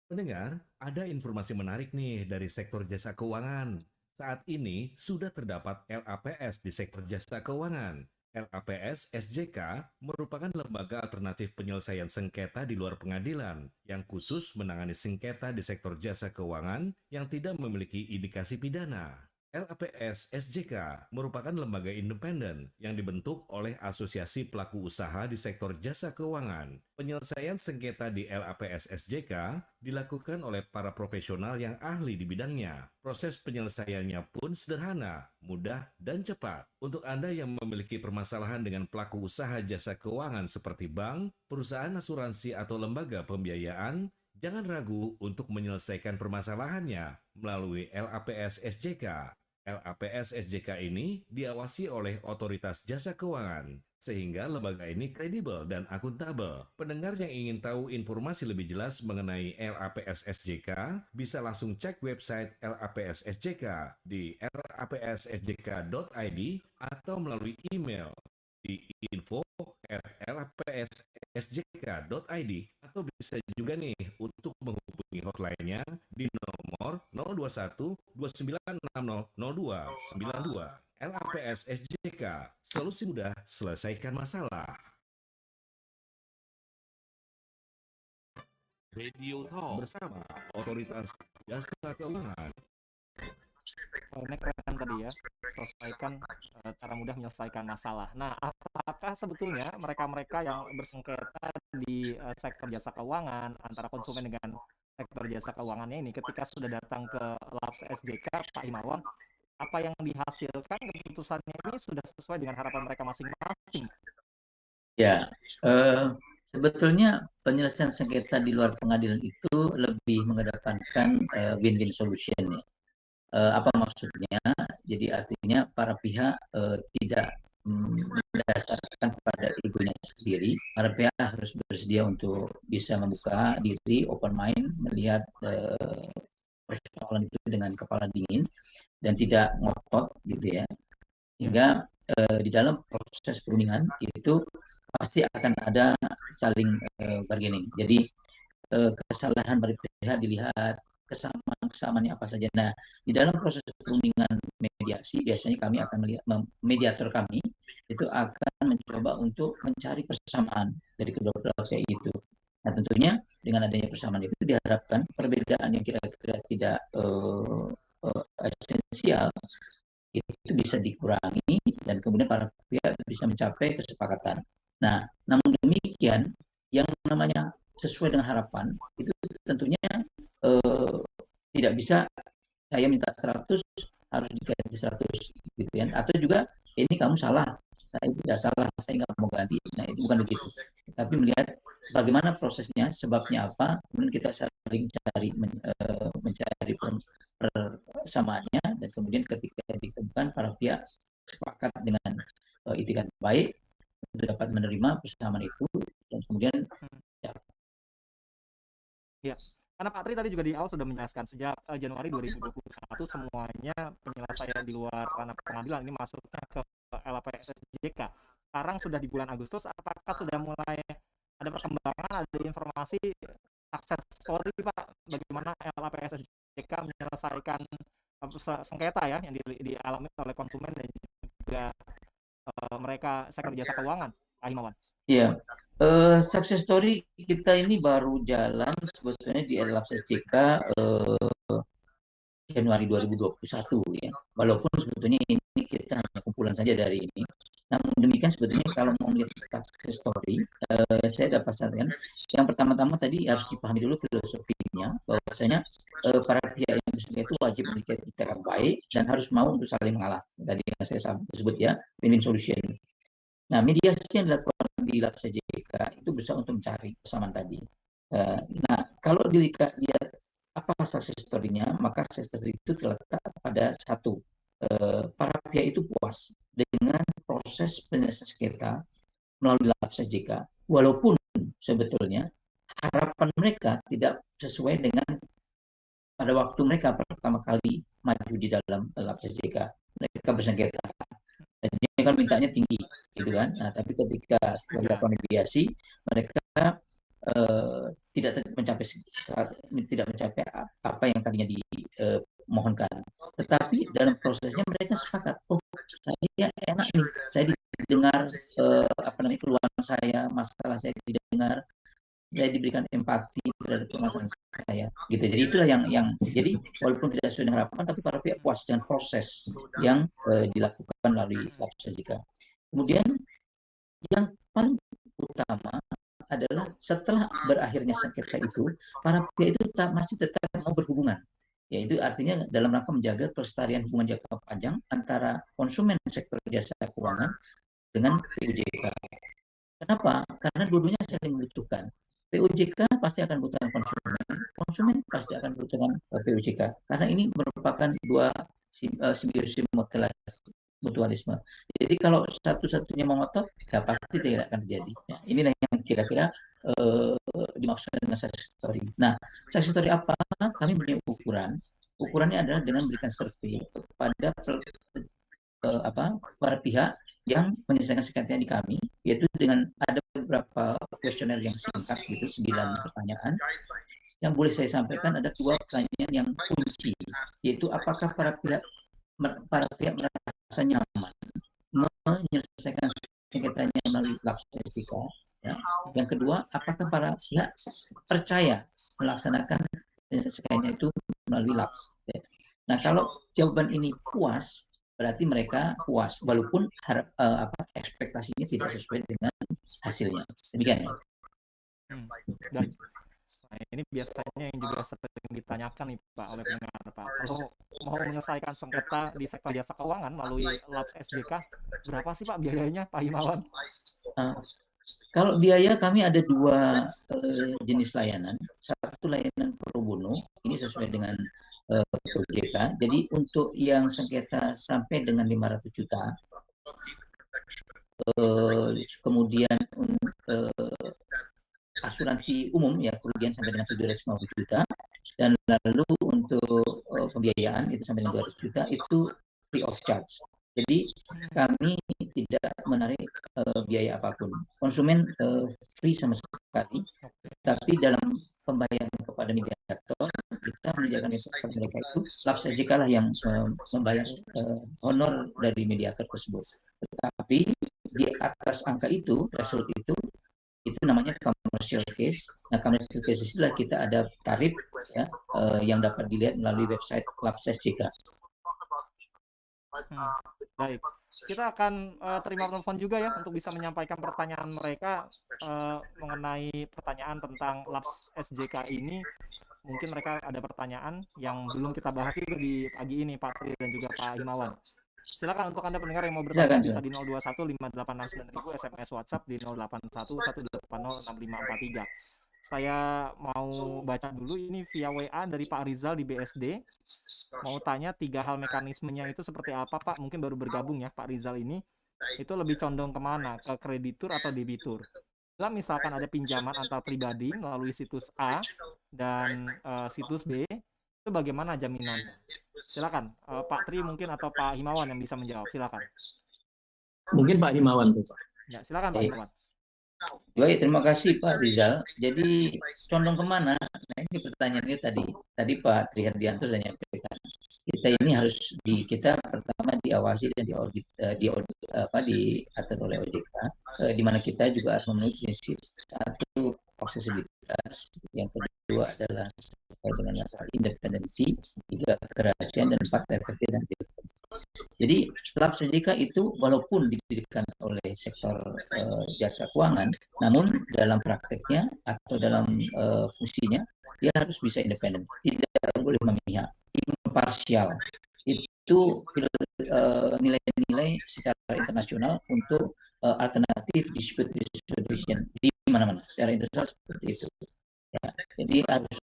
Pendengar, ada informasi menarik nih dari sektor jasa keuangan. Saat ini sudah terdapat LAPS di sektor jasa keuangan. LAPS SJK merupakan lembaga alternatif penyelesaian sengketa di luar pengadilan yang khusus menangani sengketa di sektor jasa keuangan yang tidak memiliki indikasi pidana. LAPS SJK merupakan lembaga independen yang dibentuk oleh Asosiasi Pelaku Usaha di Sektor Jasa Keuangan. Penyelesaian sengketa di LAPS SJK dilakukan oleh para profesional yang ahli di bidangnya. Proses penyelesaiannya pun sederhana, mudah, dan cepat. Untuk Anda yang memiliki permasalahan dengan pelaku usaha jasa keuangan seperti bank, perusahaan asuransi, atau lembaga pembiayaan, jangan ragu untuk menyelesaikan permasalahannya melalui LAPS SJK. LAPS SJK ini diawasi oleh Otoritas Jasa Keuangan. sehingga lembaga ini kredibel dan akuntabel. Pendengar yang ingin tahu informasi lebih jelas mengenai LAPS SJK, bisa langsung cek website LAPS SJK di lapssjk.id atau melalui email di info@lapssjk.id, atau bisa juga nih untuk menghubungi hotline-nya di nomor 021 2960 0292. LAPS SJK, solusi mudah selesaikan masalah. Radio Talk bersama Otoritas Jasa Keuangan. Ini keren tadi ya, selesaikan cara mudah menyelesaikan masalah. Nah, apakah sebetulnya mereka-mereka yang bersengketa di sektor jasa keuangan antara konsumen dengan sektor jasa keuangannya ini, ketika sudah datang ke LAPS SJK, Pak Himawan, apa yang dihasilkan keputusannya ini sudah sesuai dengan harapan mereka masing-masing? Ya, sebetulnya penyelesaian sengketa di luar pengadilan itu lebih mengedepankan win-win solution ya. Apa maksudnya? Jadi artinya para pihak tidak berdasarkan pada egonya sendiri. Para pihak harus bersedia untuk bisa membuka diri, open mind, melihat persoalan itu dengan kepala dingin dan tidak ngotot gitu ya. Sehingga di dalam proses perundingan itu pasti akan ada saling bargaining. Jadi kesalahan dari pihak dilihat, kesamaan-kesamaannya apa saja. Nah, di dalam proses perundingan mediasi biasanya kami akan melihat, mediator kami itu akan mencoba untuk mencari persamaan dari kedua belah pihak itu. Nah, tentunya dengan adanya persamaan itu diharapkan perbedaan yang kira-kira tidak esensial itu bisa dikurangi dan kemudian para pihak bisa mencapai kesepakatan. Nah, namun demikian yang namanya sesuai dengan harapan itu tentunya tidak bisa saya minta 100 harus diganti 100 gitu kan, atau juga ini kamu salah, saya tidak salah, saya nggak mau ganti. Nah, itu bukan begitu, tapi melihat bagaimana prosesnya, sebabnya apa, kemudian kita saling mencari persamaannya, dan kemudian ketika ditemukan para pihak sepakat dengan itikat baik untuk dapat menerima persamaan itu, dan kemudian ya, karena Pak Tri tadi juga di awal sudah menjelaskan sejak Januari 2021 semuanya penyelesaian di luar ranah pengadilan ini masuknya ke LAPS SJK. Sekarang sudah di bulan Agustus, apakah sudah mulai ada perkembangan, ada informasi akses story Pak, bagaimana LAPS SJK menyelesaikan sengketa ya yang dialami oleh konsumen dan juga mereka sektor jasa keuangan, Pak Himawan? Iya, success story kita ini baru jalan sebetulnya di LAPS SJK Januari 2021 ya. Walaupun sebetulnya ini kita hanya kumpulan saja dari ini. Namun demikian sebetulnya kalau mau melihat success story, saya dapat sarankan yang pertama-tama tadi harus dipahami dulu filosofinya, bahwasanya para pihak yang bersengketa itu wajib memiliki itikat baik dan harus mau untuk saling mengalah. Tadi yang saya sebut ya, win-win solution. Nah, mediasi yang dilakukan di LAPS SJK itu berusaha untuk mencari persamaan tadi. Nah, kalau dilihat apa success story-nya, maka success story itu terletak pada satu, para pihak itu puas dengan proses penyelesaian sengketa melalui LAPS SJK, walaupun sebetulnya harapan mereka tidak sesuai dengan pada waktu mereka pertama kali maju di dalam LAPS SJK. Mereka bersengketa. Jadi kan mintanya tinggi, gitu kan. Nah, tapi ketika setelah dilakukan mediasi, mereka tidak mencapai apa yang tadinya dimohonkan. Tetapi dalam prosesnya mereka sepakat, oh saya enak nih, saya didengar keluhan saya, masalah saya didengar, saya diberikan empati terhadap permasalahan saya, gitu. Jadi itulah yang jadi walaupun tidak sesuai dengan harapan, tapi para pihak puas dengan proses yang dilakukan melalui LAPS SJK. Kemudian yang paling utama adalah setelah berakhirnya sengketa itu, para pihak itu masih tetap mau berhubungan. Yaitu artinya dalam rangka menjaga pelestarian hubungan jangka panjang antara konsumen sektor jasa keuangan dengan PUJK. Kenapa? Karena dua-duanya saling membutuhkan. PUJK pasti akan membutuhkan konsumen, konsumen pasti akan membutuhkan PUJK. Karena ini merupakan dua simbiosis mutualisme. Jadi kalau satu-satunya mengotot, ya pasti tidak akan terjadi. Ya, inilah yang kira-kira dimaksud dengan success story. Nah, success story apa? Kami punya ukuran. Ukurannya adalah dengan memberikan survei kepada para pihak yang menyelesaikan sengketanya di kami, yaitu dengan ada beberapa kuesioner yang singkat gitu, 9 pertanyaan. Yang boleh saya sampaikan ada 2 pertanyaan yang kunci, yaitu apakah para pihak merasa nyaman menyelesaikan sengketanya melalui LAPS SDK. Ya. Yang kedua, apakah para pihak percaya melaksanakan sengketanya itu melalui LAPS. Ya. Nah, kalau jawaban ini puas, berarti mereka puas, walaupun ekspektasinya tidak sesuai dengan hasilnya. Demikian ya. Dan ini biasanya yang juga sering ditanyakan nih Pak oleh pendengar Pak. Kalau mau menyelesaikan sengketa di sektor jasa keuangan melalui LAPS SJK, berapa sih Pak biayanya Pak Himawan? Kalau biaya kami ada 2 jenis layanan. Satu layanan pro bono, ini sesuai dengan OJK. Jadi untuk yang sengketa sampai dengan 500 juta, kemudian asuransi umum ya kerugian sampai dengan 750 juta, dan lalu untuk pembiayaan itu sampai dengan 200 juta itu free of charge. Jadi kami tidak menarik biaya apapun. Konsumen free sama sekali, tapi dalam pembayaran kepada mediator kita menyediakan kepada mereka itu LAPS SJK lah yang membayar honor dari mediator tersebut. Tetapi di atas angka itu, threshold itu namanya commercial case. Nah, commercial case itulah kita ada tarif ya, yang dapat dilihat melalui website LAPS SJK. Baik, kita akan terima telepon juga ya untuk bisa menyampaikan pertanyaan mereka mengenai pertanyaan tentang LAPS SJK ini. Mungkin mereka ada pertanyaan yang belum kita bahas juga di pagi ini Pak Tri dan juga Pak Himawan. Silakan untuk Anda pendengar yang mau bertanya bisa di 021 5869 SMS WhatsApp di 081 180 6543. Saya mau baca dulu ini via WA dari Pak Rizal di BSD. Mau tanya 3 hal mekanismenya itu seperti apa Pak? Mungkin baru bergabung ya Pak Rizal ini. Itu lebih condong kemana? Ke kreditur atau debitur? Bila misalkan ada pinjaman antar pribadi melalui situs A dan situs B, itu bagaimana jaminannya? Silakan Pak Tri mungkin atau Pak Himawan yang bisa menjawab. Silakan. Mungkin Pak Himawan tuh Pak. Ya, silakan Pak Himawan. Baik, terima kasih Pak Rizal. Jadi condong kemana? Nah, ini pertanyaannya tadi Pak Trihardianto sudah menyampaikan. Kita ini harus kita pertama diawasi dan diatur oleh OJK, di mana kita juga harus memenuhi prinsip satu aksesibilitas, yang kedua adalah terkait dengan masalah independensi, 3 kerahasiaan, dan 4 efektif dan efektivitas. Jadi LAPS SJK itu walaupun didirikan oleh sektor jasa keuangan, namun dalam prakteknya atau dalam fungsinya dia harus bisa independen, tidak boleh memihak, imparsial. Itu nilai-nilai secara internasional untuk alternatif dispute resolution di mana-mana secara internasional seperti itu. Ya, jadi harus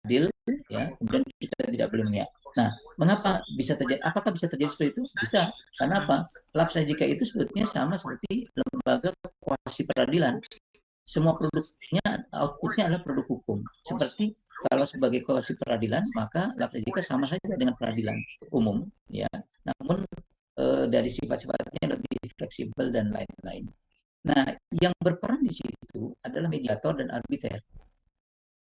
adil, ya. Kemudian kita tidak boleh memihak. Nah, mengapa bisa terjadi? Apakah bisa terjadi seperti itu? Bisa. Karena apa? LAPS SJK itu sebetulnya sama seperti lembaga kuasi peradilan. Semua produknya, outputnya adalah produk hukum. Seperti kalau sebagai kuasi peradilan, maka LAPS SJK sama saja dengan peradilan umum, ya. Namun dari sifat-sifatnya lebih fleksibel dan lain-lain. Nah, yang berperan di situ adalah mediator dan arbiter.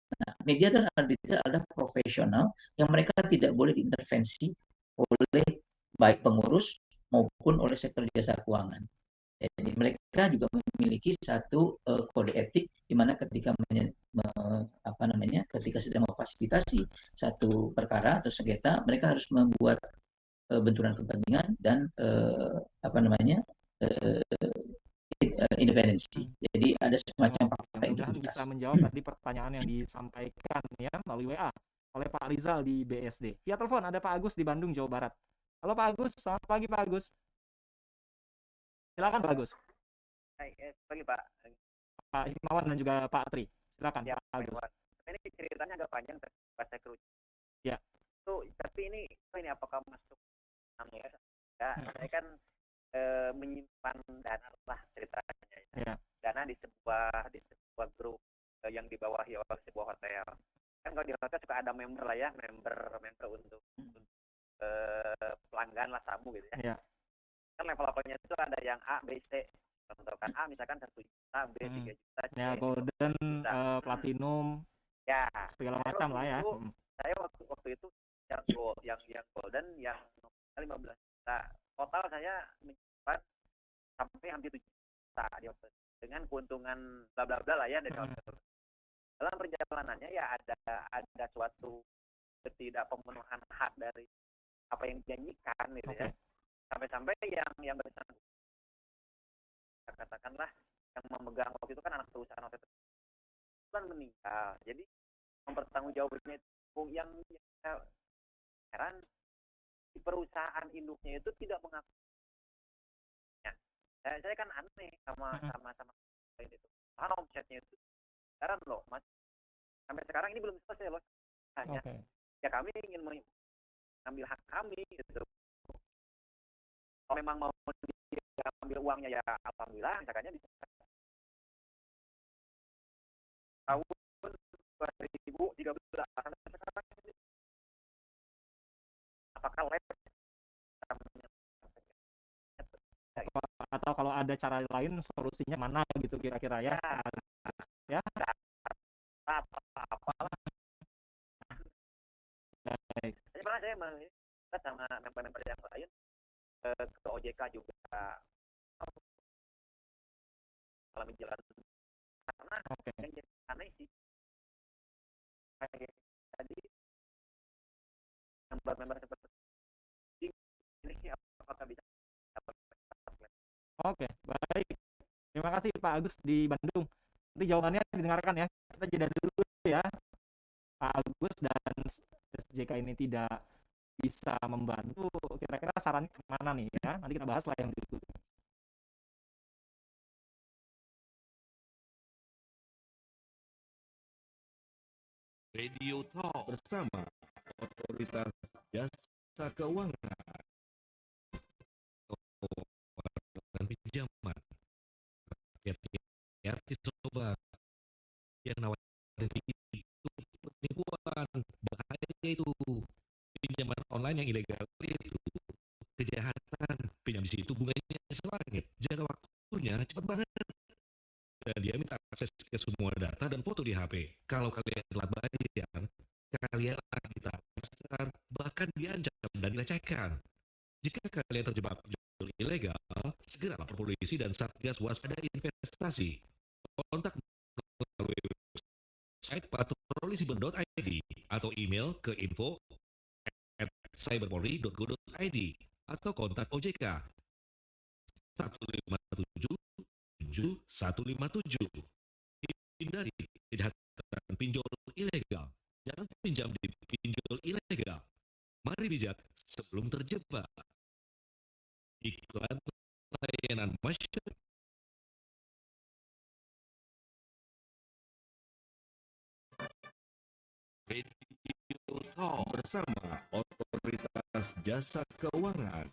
Nah, mediator dan arbiter adalah profesional yang mereka tidak boleh diintervensi oleh baik pengurus maupun oleh sektor jasa keuangan. Jadi mereka juga memiliki satu kode etik di mana ketika ketika sedang memfasilitasi satu perkara atau sengketa, mereka harus membuat benturan kepentingan dan independensi. Jadi ada semacam fakta integritas. Bisa menjawab tadi pertanyaan yang disampaikan ya melalui WA oleh Pak Rizal di BSD. Via telepon ada Pak Agus di Bandung, Jawa Barat. Halo Pak Agus, selamat pagi Pak Agus. Silakan Pak Agus. Hai, pagi Pak. Pak Himawan dan juga Pak Tri. Silakan ya, Pak Agus. Ini ceritanya agak panjang, bahasa kerucut. Ya. Tapi ini apakah masuk ya? Ya, saya kan kan kalau di hotel suka ada member lah ya, member untuk pelanggan lah tamu gitu ya. Iya. Kan level-levelnya itu ada yang A, B, C. Contoh kan A misalkan 1 juta, B 3 juta, C Ya, 5 golden, juta. platinum, Ya, segala saya macam waktu lah ya. itu, saya waktu itu yang golden yang nominal 15 juta. Total saya menyimpan sampai hampir 7 juta di hotel dengan keuntungan bla bla bla lah ya dari hotel. Dalam perjalanannya ya ada suatu ketidakpemenuhan hak dari apa yang dijanjikan gitu ya. Sampai-sampai yang bersangkutan katakanlah yang memegang waktu itu kan anak perusahaan hotel kan meninggal. Jadi mempertanggungjawabkannya itu yang heran di perusahaan induknya itu tidak mengakui. Ya, saya kan aneh sama itu. Karena omsetnya itu sekarang loh, Mas. Sampai sekarang ini belum selesai loh. Hanya ya kami ingin mengambil hak kami gitu. Kalau memang mau ambil uangnya ya alhamdulillah, misalkannya bisa. Tahun 2013 sampai sekarang apakah lab atau kalau ada cara lain solusinya mana gitu kira-kira ya? Ya. Apalah. Baik. Saya melihat sama member-member yang lain ke OJK juga alami jalan karena yang jadi aneh sih tadi member-member seperti ini apakah bisa baik. Terima kasih Pak Agus di Bandung. Nanti jawabannya didengarkan ya. Kita jeda dulu ya. Pak Agus dan SJK ini tidak bisa membantu. Kira-kira sarannya kemana nih ya? Nanti kita bahas lah yang berikut. Radio Talk bersama Otoritas Jasa Keuangan dan pinjaman. Hati-hati sobat, yang nawarin itu penipuan, bahaya itu. Pinjaman online yang ilegal itu kejahatan. Pinjam di situ bunganya selangit, jaga waktunya cepat banget. Dan dia minta akses ke semua data dan foto di HP. Kalau kalian telat bayar, kalian akan ditahan, bahkan diancam dan dilecehkan. Jika kalian terjebak pinjol ilegal, segera lapor polisi dan Satgas Waspada Investasi. Kontak melalui website patrolisiber.id atau email ke info@cyberpolri.go.id atau kontak OJK 157 hindari kejahatan pinjol ilegal. Jangan pinjam di pinjol ilegal. Mari bijak sebelum terjebak. Iklan layanan masyarakat. Radio Talk bersama Otoritas Jasa Keuangan.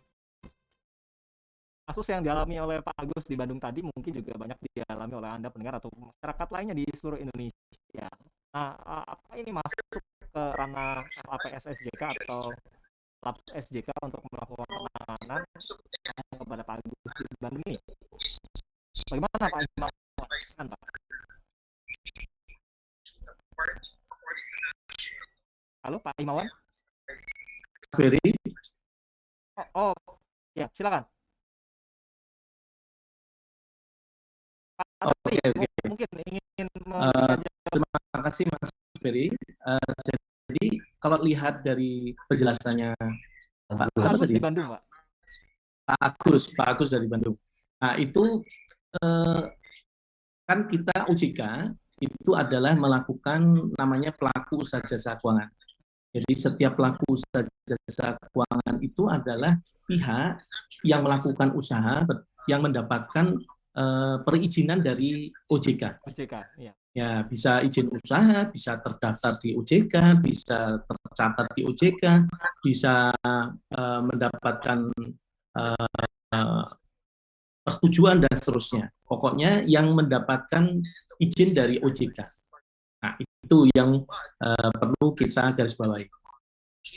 Kasus yang dialami oleh Pak Agus di Bandung tadi mungkin juga banyak dialami oleh Anda pendengar atau masyarakat lainnya di seluruh Indonesia. Nah, apa ini masuk ke ranah LAPS SJK atau LAPS SJK untuk melakukan penanganan kepada Pak Agus di Bandung ini? Bagaimana Pak Imawan? Halo Pak Imawan? Ferry? Ya silakan. Oke. Mungkin ingin terima kasih Mas Ferry. Jadi kalau lihat dari penjelasannya Pak Agus di Bandung, Pak. Pak Agus dari Bandung. Nah itu kan kita OJK itu adalah melakukan namanya pelaku usaha jasa keuangan. Jadi setiap pelaku usaha jasa keuangan itu adalah pihak yang melakukan usaha yang mendapatkan perizinan dari OJK. Ya. Ya, bisa izin usaha, bisa terdaftar di OJK, bisa tercatat di OJK, bisa mendapatkan persetujuan dan seterusnya. Pokoknya yang mendapatkan izin dari OJK. Nah, Itu yang perlu kita garis bawahi.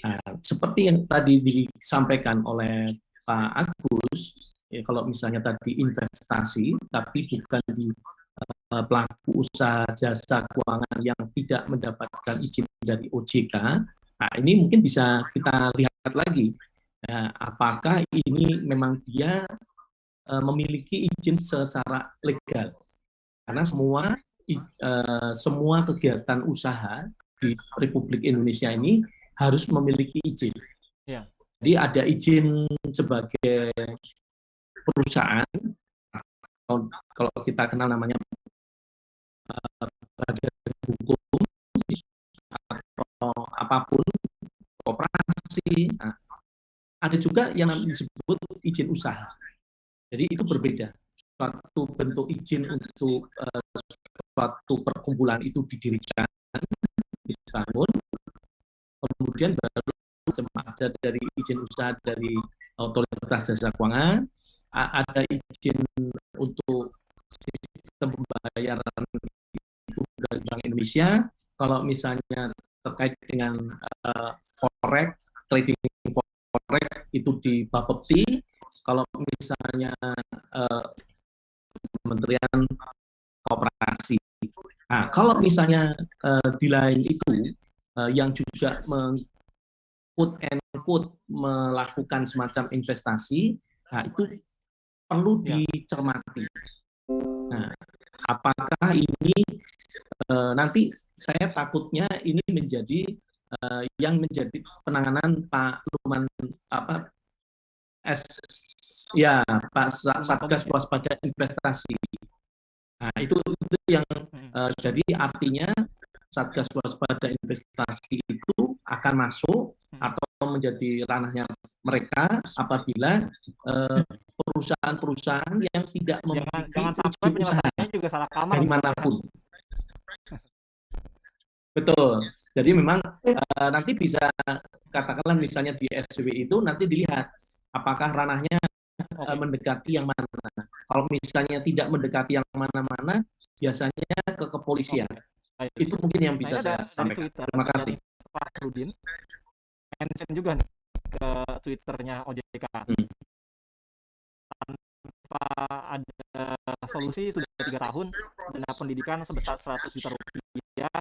Nah, seperti yang tadi disampaikan oleh Pak Agus, ya, kalau misalnya tadi investasi, tapi bukan di pelaku usaha jasa keuangan yang tidak mendapatkan izin dari OJK, nah ini mungkin bisa kita lihat lagi, ya, apakah ini memang dia memiliki izin secara legal, karena semua kegiatan usaha di Republik Indonesia ini harus memiliki izin. Ya. Jadi ada izin sebagai perusahaan, kalau kita kenal namanya badan hukum atau apapun, koperasi. Nah, ada juga yang disebut izin usaha. Jadi itu berbeda. Suatu bentuk izin untuk suatu perkumpulan itu didirikan, dibangun, kemudian baru ada dari izin usaha dari Otoritas Jasa Keuangan, ada izin untuk sistem pembayaran itu dari Bank Indonesia. Kalau misalnya terkait dengan forex, trading forex itu di Bapepti. Kalau misalnya Kementerian Koperasi. Nah, kalau misalnya di lain itu yang juga quote and quote melakukan semacam investasi, nah itu perlu dicermati. Nah, apakah ini nanti saya takutnya ini menjadi yang menjadi penanganan Pak Lukman Pak Satgas Waspada Investasi. Nah, itu yang jadi artinya Satgas Waspada Investasi itu akan masuk atau menjadi ranahnya mereka apabila perusahaan-perusahaan yang tidak memiliki izin usaha juga salah kamar dari manapun. Betul. Jadi memang nanti bisa katakanlah misalnya di SW itu nanti dilihat apakah ranahnya mendekati yang mana. Kalau misalnya tidak mendekati yang mana-mana, biasanya ke kepolisian. Itu mungkin yang bisa saya sampaikan. Terima kasih. Pak Rudin mention juga nih ke Twitternya OJK. Tanpa ada solusi sudah 3 tahun dana pendidikan sebesar 100 juta rupiah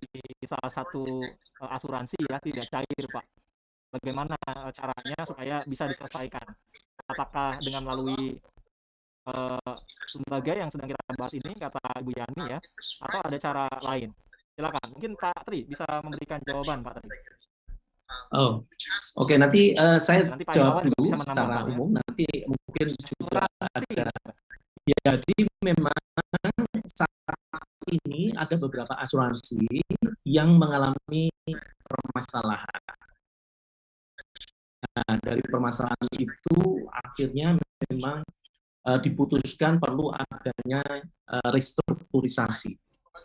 di salah satu asuransi ya tidak cair, Pak. Bagaimana caranya supaya bisa diselesaikan? Apakah dengan melalui lembaga yang sedang kita bahas ini, kata Ibu Yani ya, atau ada cara lain? Silakan. Mungkin Pak Tri bisa memberikan jawaban, Pak Tri. Oh, oke. Nanti saya jawab dulu bisa secara menambah, umum. Nanti mungkin juga ada. Ya, jadi memang saat ini ada beberapa asuransi yang mengalami permasalahan. Nah, dari permasalahan itu akhirnya memang diputuskan perlu adanya restrukturisasi.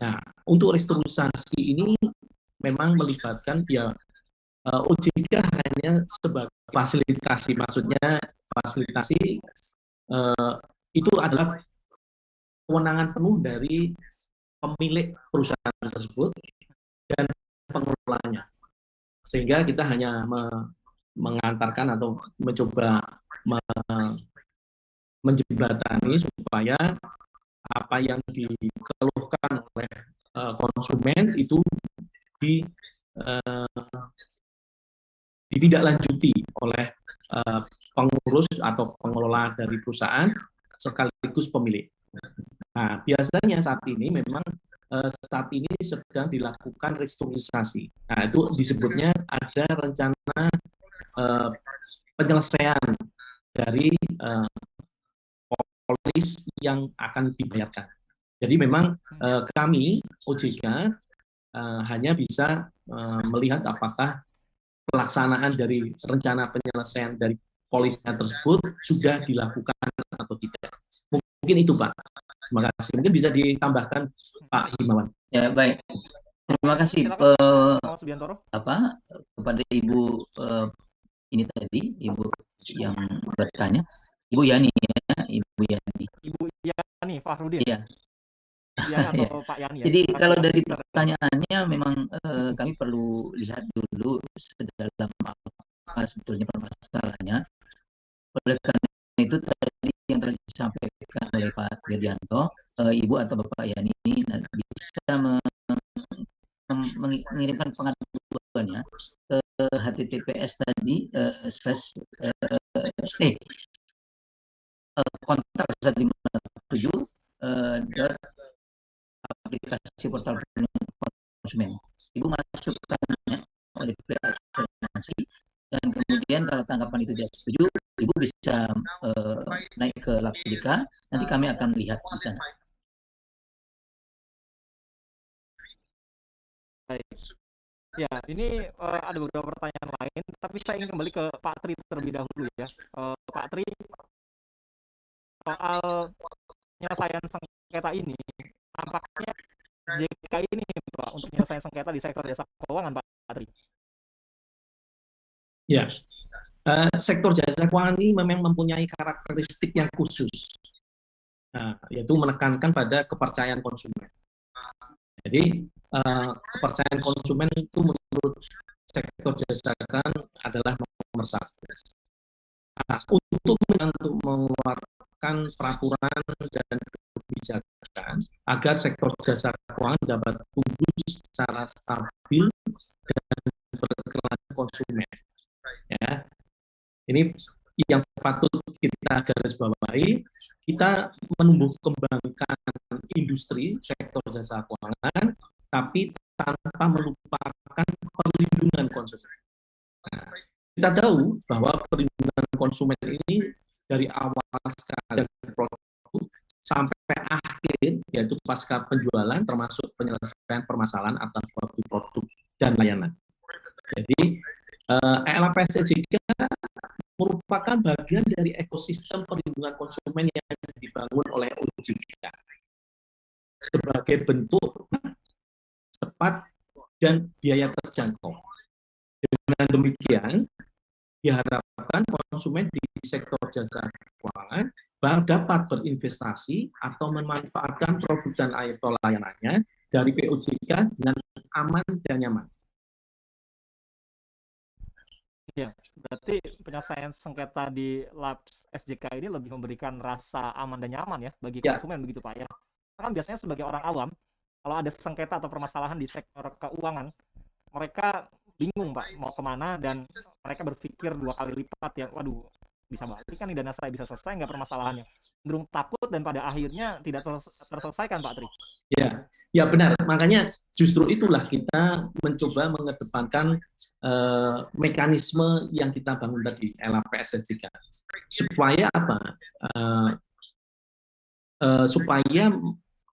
Nah, untuk restrukturisasi ini memang melibatkan ya OJK hanya sebagai fasilitasi, maksudnya fasilitasi itu adalah kewenangan penuh dari pemilik perusahaan tersebut dan pengelolanya. Sehingga kita hanya mengantarkan atau mencoba menjembatani supaya apa yang dikeluhkan oleh konsumen itu ditindaklanjuti oleh pengurus atau pengelola dari perusahaan sekaligus pemilik. Nah, biasanya saat ini memang sedang dilakukan restrukturisasi. Nah, itu disebutnya ada rencana penyelesaian dari polis yang akan dibayarkan. Jadi memang kami OJK hanya bisa melihat apakah pelaksanaan dari rencana penyelesaian dari polisnya tersebut sudah dilakukan atau tidak. Mungkin itu, Pak. Terima kasih. Mungkin bisa ditambahkan Pak Himawan. Ya, baik. Terima kasih kepada Ibu ini tadi, Ibu yang bertanya, Ibu Yani ya, Ibu Yani. Ibu Yani Fahrudin. Iya. Dian Ya. atau Pak Yani ya. Jadi Terima kasih kalau ya. dari pertanyaannya memang kami perlu lihat dulu sedalam apa sebetulnya permasalahannya. Oleh karena itu tadi yang telah disampaikan oleh Pak Tridianto, Ibu atau Bapak Yani bisa mengirimkan pengaduannya ke https tadi kontak 157 aplikasi portal konsumen. Ibu masukkannya oleh pihak asuransi dan kemudian kalau tanggapan itu tidak setuju, Ibu bisa naik ke Lapsdika. Nanti kami akan lihat di sana. Baik. Ya, ini ada beberapa pertanyaan lain, tapi saya ingin kembali ke Pak Tri terlebih dahulu ya. Pak Tri, soal penyelesaian sengketa ini, nampaknya SJK ini Pak, untuk penyelesaian sengketa di sektor jasa keuangan Pak Tri. Ya, sektor jasa keuangan ini memang mempunyai karakteristik yang khusus, yaitu menekankan pada kepercayaan konsumen. Jadi kepercayaan konsumen itu menurut sektor jasa keuangan adalah nomor satu. Untuk mengeluarkan peraturan dan kebijakan agar sektor jasa keuangan dapat tumbuh secara stabil dan berkelanjutan konsumen. Ya, ini yang patut kita garis bawahi. Kita menumbuh kembangkan industri sektor jasa keuangan, tapi tanpa melupakan perlindungan konsumen. Nah, kita tahu bahwa perlindungan konsumen ini dari awal sekali produk sampai akhir, yaitu pasca penjualan, termasuk penyelesaian permasalahan atas suatu produk dan layanan. Jadi, LAPS EJK merupakan bagian dari ekosistem perlindungan konsumen yang dibangun oleh OJK sebagai bentuk cepat dan biaya terjangkau. Dengan demikian, diharapkan konsumen di sektor jasa keuangan dapat berinvestasi atau memanfaatkan produk dan atau layanannya dari POJK dengan aman dan nyaman. Ya, berarti penyelesaian sengketa di Labs SJK ini lebih memberikan rasa aman dan nyaman ya bagi konsumen begitu Pak ya. Kan biasanya sebagai orang awam, kalau ada sengketa atau permasalahan di sektor keuangan, mereka bingung Pak mau kemana dan mereka berpikir 2 kali lipat ya, waduh bisa balik kan nih dana saya bisa selesai nggak permasalahannya. Cenderung takut dan pada akhirnya tidak terselesaikan Pak Tri. Ya benar. Makanya justru itulah kita mencoba mengedepankan mekanisme yang kita bangun tadi, LAPS SJK. Supaya apa? Supaya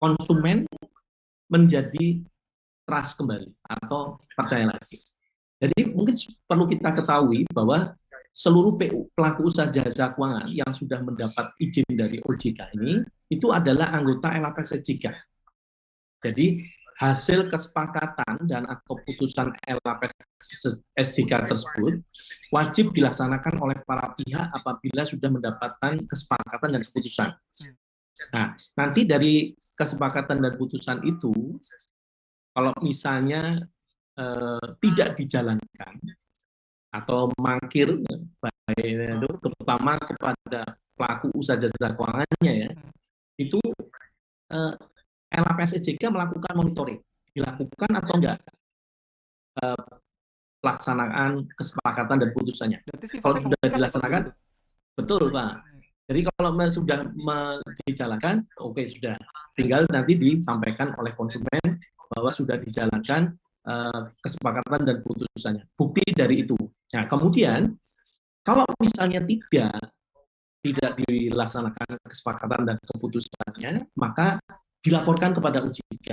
konsumen menjadi trust kembali atau percaya lagi. Jadi mungkin perlu kita ketahui bahwa seluruh pelaku usaha jasa keuangan yang sudah mendapat izin dari OJK ini itu adalah anggota LAPS SJK. Jadi hasil kesepakatan dan atau putusan LAPS SJK tersebut wajib dilaksanakan oleh para pihak apabila sudah mendapatkan kesepakatan dan keputusan. Nah, nanti dari kesepakatan dan putusan itu, kalau misalnya tidak dijalankan atau mangkir, terutama kepada pelaku usaha jasa keuangannya ya, itu LAPS EJK melakukan monitoring, dilakukan atau enggak pelaksanaan kesepakatan dan putusannya. Kalau sudah dilaksanakan, betul Pak. Jadi kalau sudah dijalankan, oke sudah. Tinggal nanti disampaikan oleh konsumen bahwa sudah dijalankan kesepakatan dan putusannya. Bukti dari itu. Nah, kemudian kalau misalnya tidak dilaksanakan kesepakatan dan keputusannya, maka dilaporkan kepada OJK.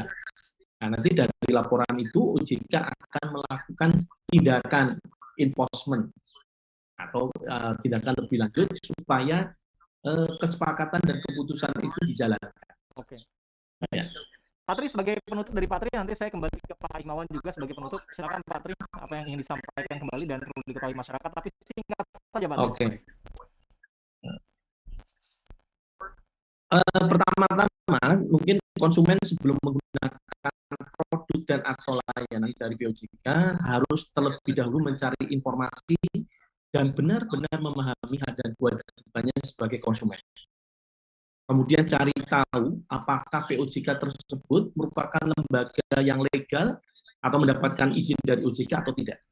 Nah, nanti dari laporan itu OJK akan melakukan tindakan enforcement atau tindakan lebih lanjut supaya kesepakatan dan keputusan itu dijalankan. Oke. Ya. Pak Tri sebagai penutup dari Pak Tri, nanti saya kembali ke Pak Himawan juga sebagai penutup. Silakan Pak Tri, apa yang ingin disampaikan kembali dan perlu diketahui masyarakat, tapi singkat saja Pak Tri. Oke. Pertama-tama Pertama, mungkin konsumen sebelum menggunakan produk dan atau layanan dari POJK harus terlebih dahulu mencari informasi dan benar-benar memahami hak dan kewajibannya sebagai konsumen. Kemudian cari tahu apakah POJK tersebut merupakan lembaga yang legal atau mendapatkan izin dari OJK atau tidak.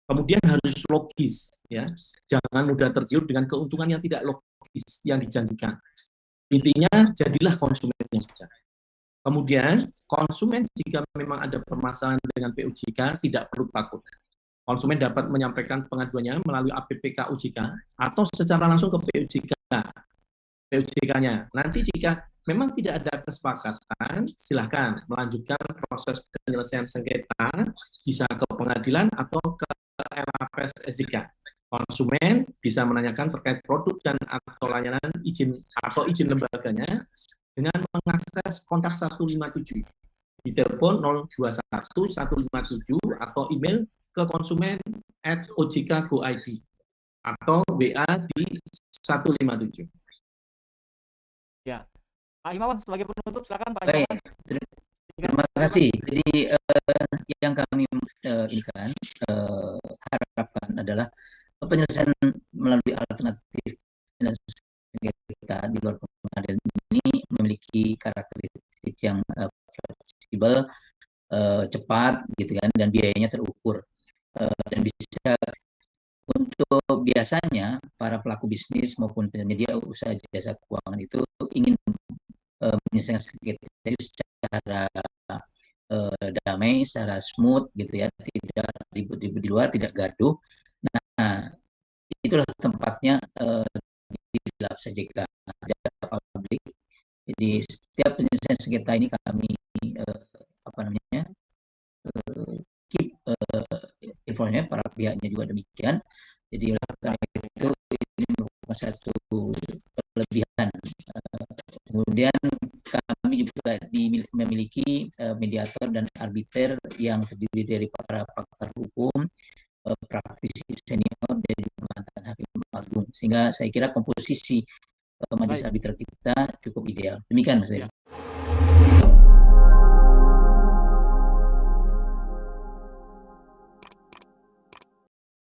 Kemudian harus logis, ya, jangan mudah tergiur dengan keuntungan yang tidak logis yang dijanjikan. Intinya, jadilah konsumen yang bijak. Kemudian, konsumen jika memang ada permasalahan dengan POJK tidak perlu takut. Konsumen dapat menyampaikan pengaduannya melalui APPK OJK atau secara langsung ke POJK-nya. Nanti jika memang tidak ada kesepakatan, silakan melanjutkan proses penyelesaian sengketa, bisa ke pengadilan atau ke LAPS SJK. Konsumen bisa menanyakan terkait produk dan atau layanan izin lembaganya dengan mengakses kontak 157 di telepon 021 157 atau email ke konsumen@ojk.go.id atau WA di 157. Ya, Pak Himawan sebagai penutup silakan Pak Baik, Himawan. terima kasih. Jadi yang kami harapkan adalah penyelesaian melalui alternatif kita di luar pengadilan ini memiliki karakteristik yang fleksibel, cepat, gitu kan, dan biayanya terukur, dan bisa untuk biasanya para pelaku bisnis maupun penyedia usaha jasa keuangan itu ingin menyelesaikan sengketa itu secara damai, secara smooth, gitu ya, tidak ribut-ribut di luar, tidak gaduh. Nah, itulah tempatnya di LAPS SJK, publik. Jadi setiap penyelesaian sengketa ini kami keep informasinya, para pihaknya juga demikian. Jadi oleh karena itu ini merupakan satu kelebihan. Kemudian kami juga memiliki mediator dan arbiter yang terdiri dari para pakar hukum, praktisi senior, dan juga mantan hakim agung. Sehingga saya kira komposisi majelis arbiter kita cukup ideal. Demikian Mas.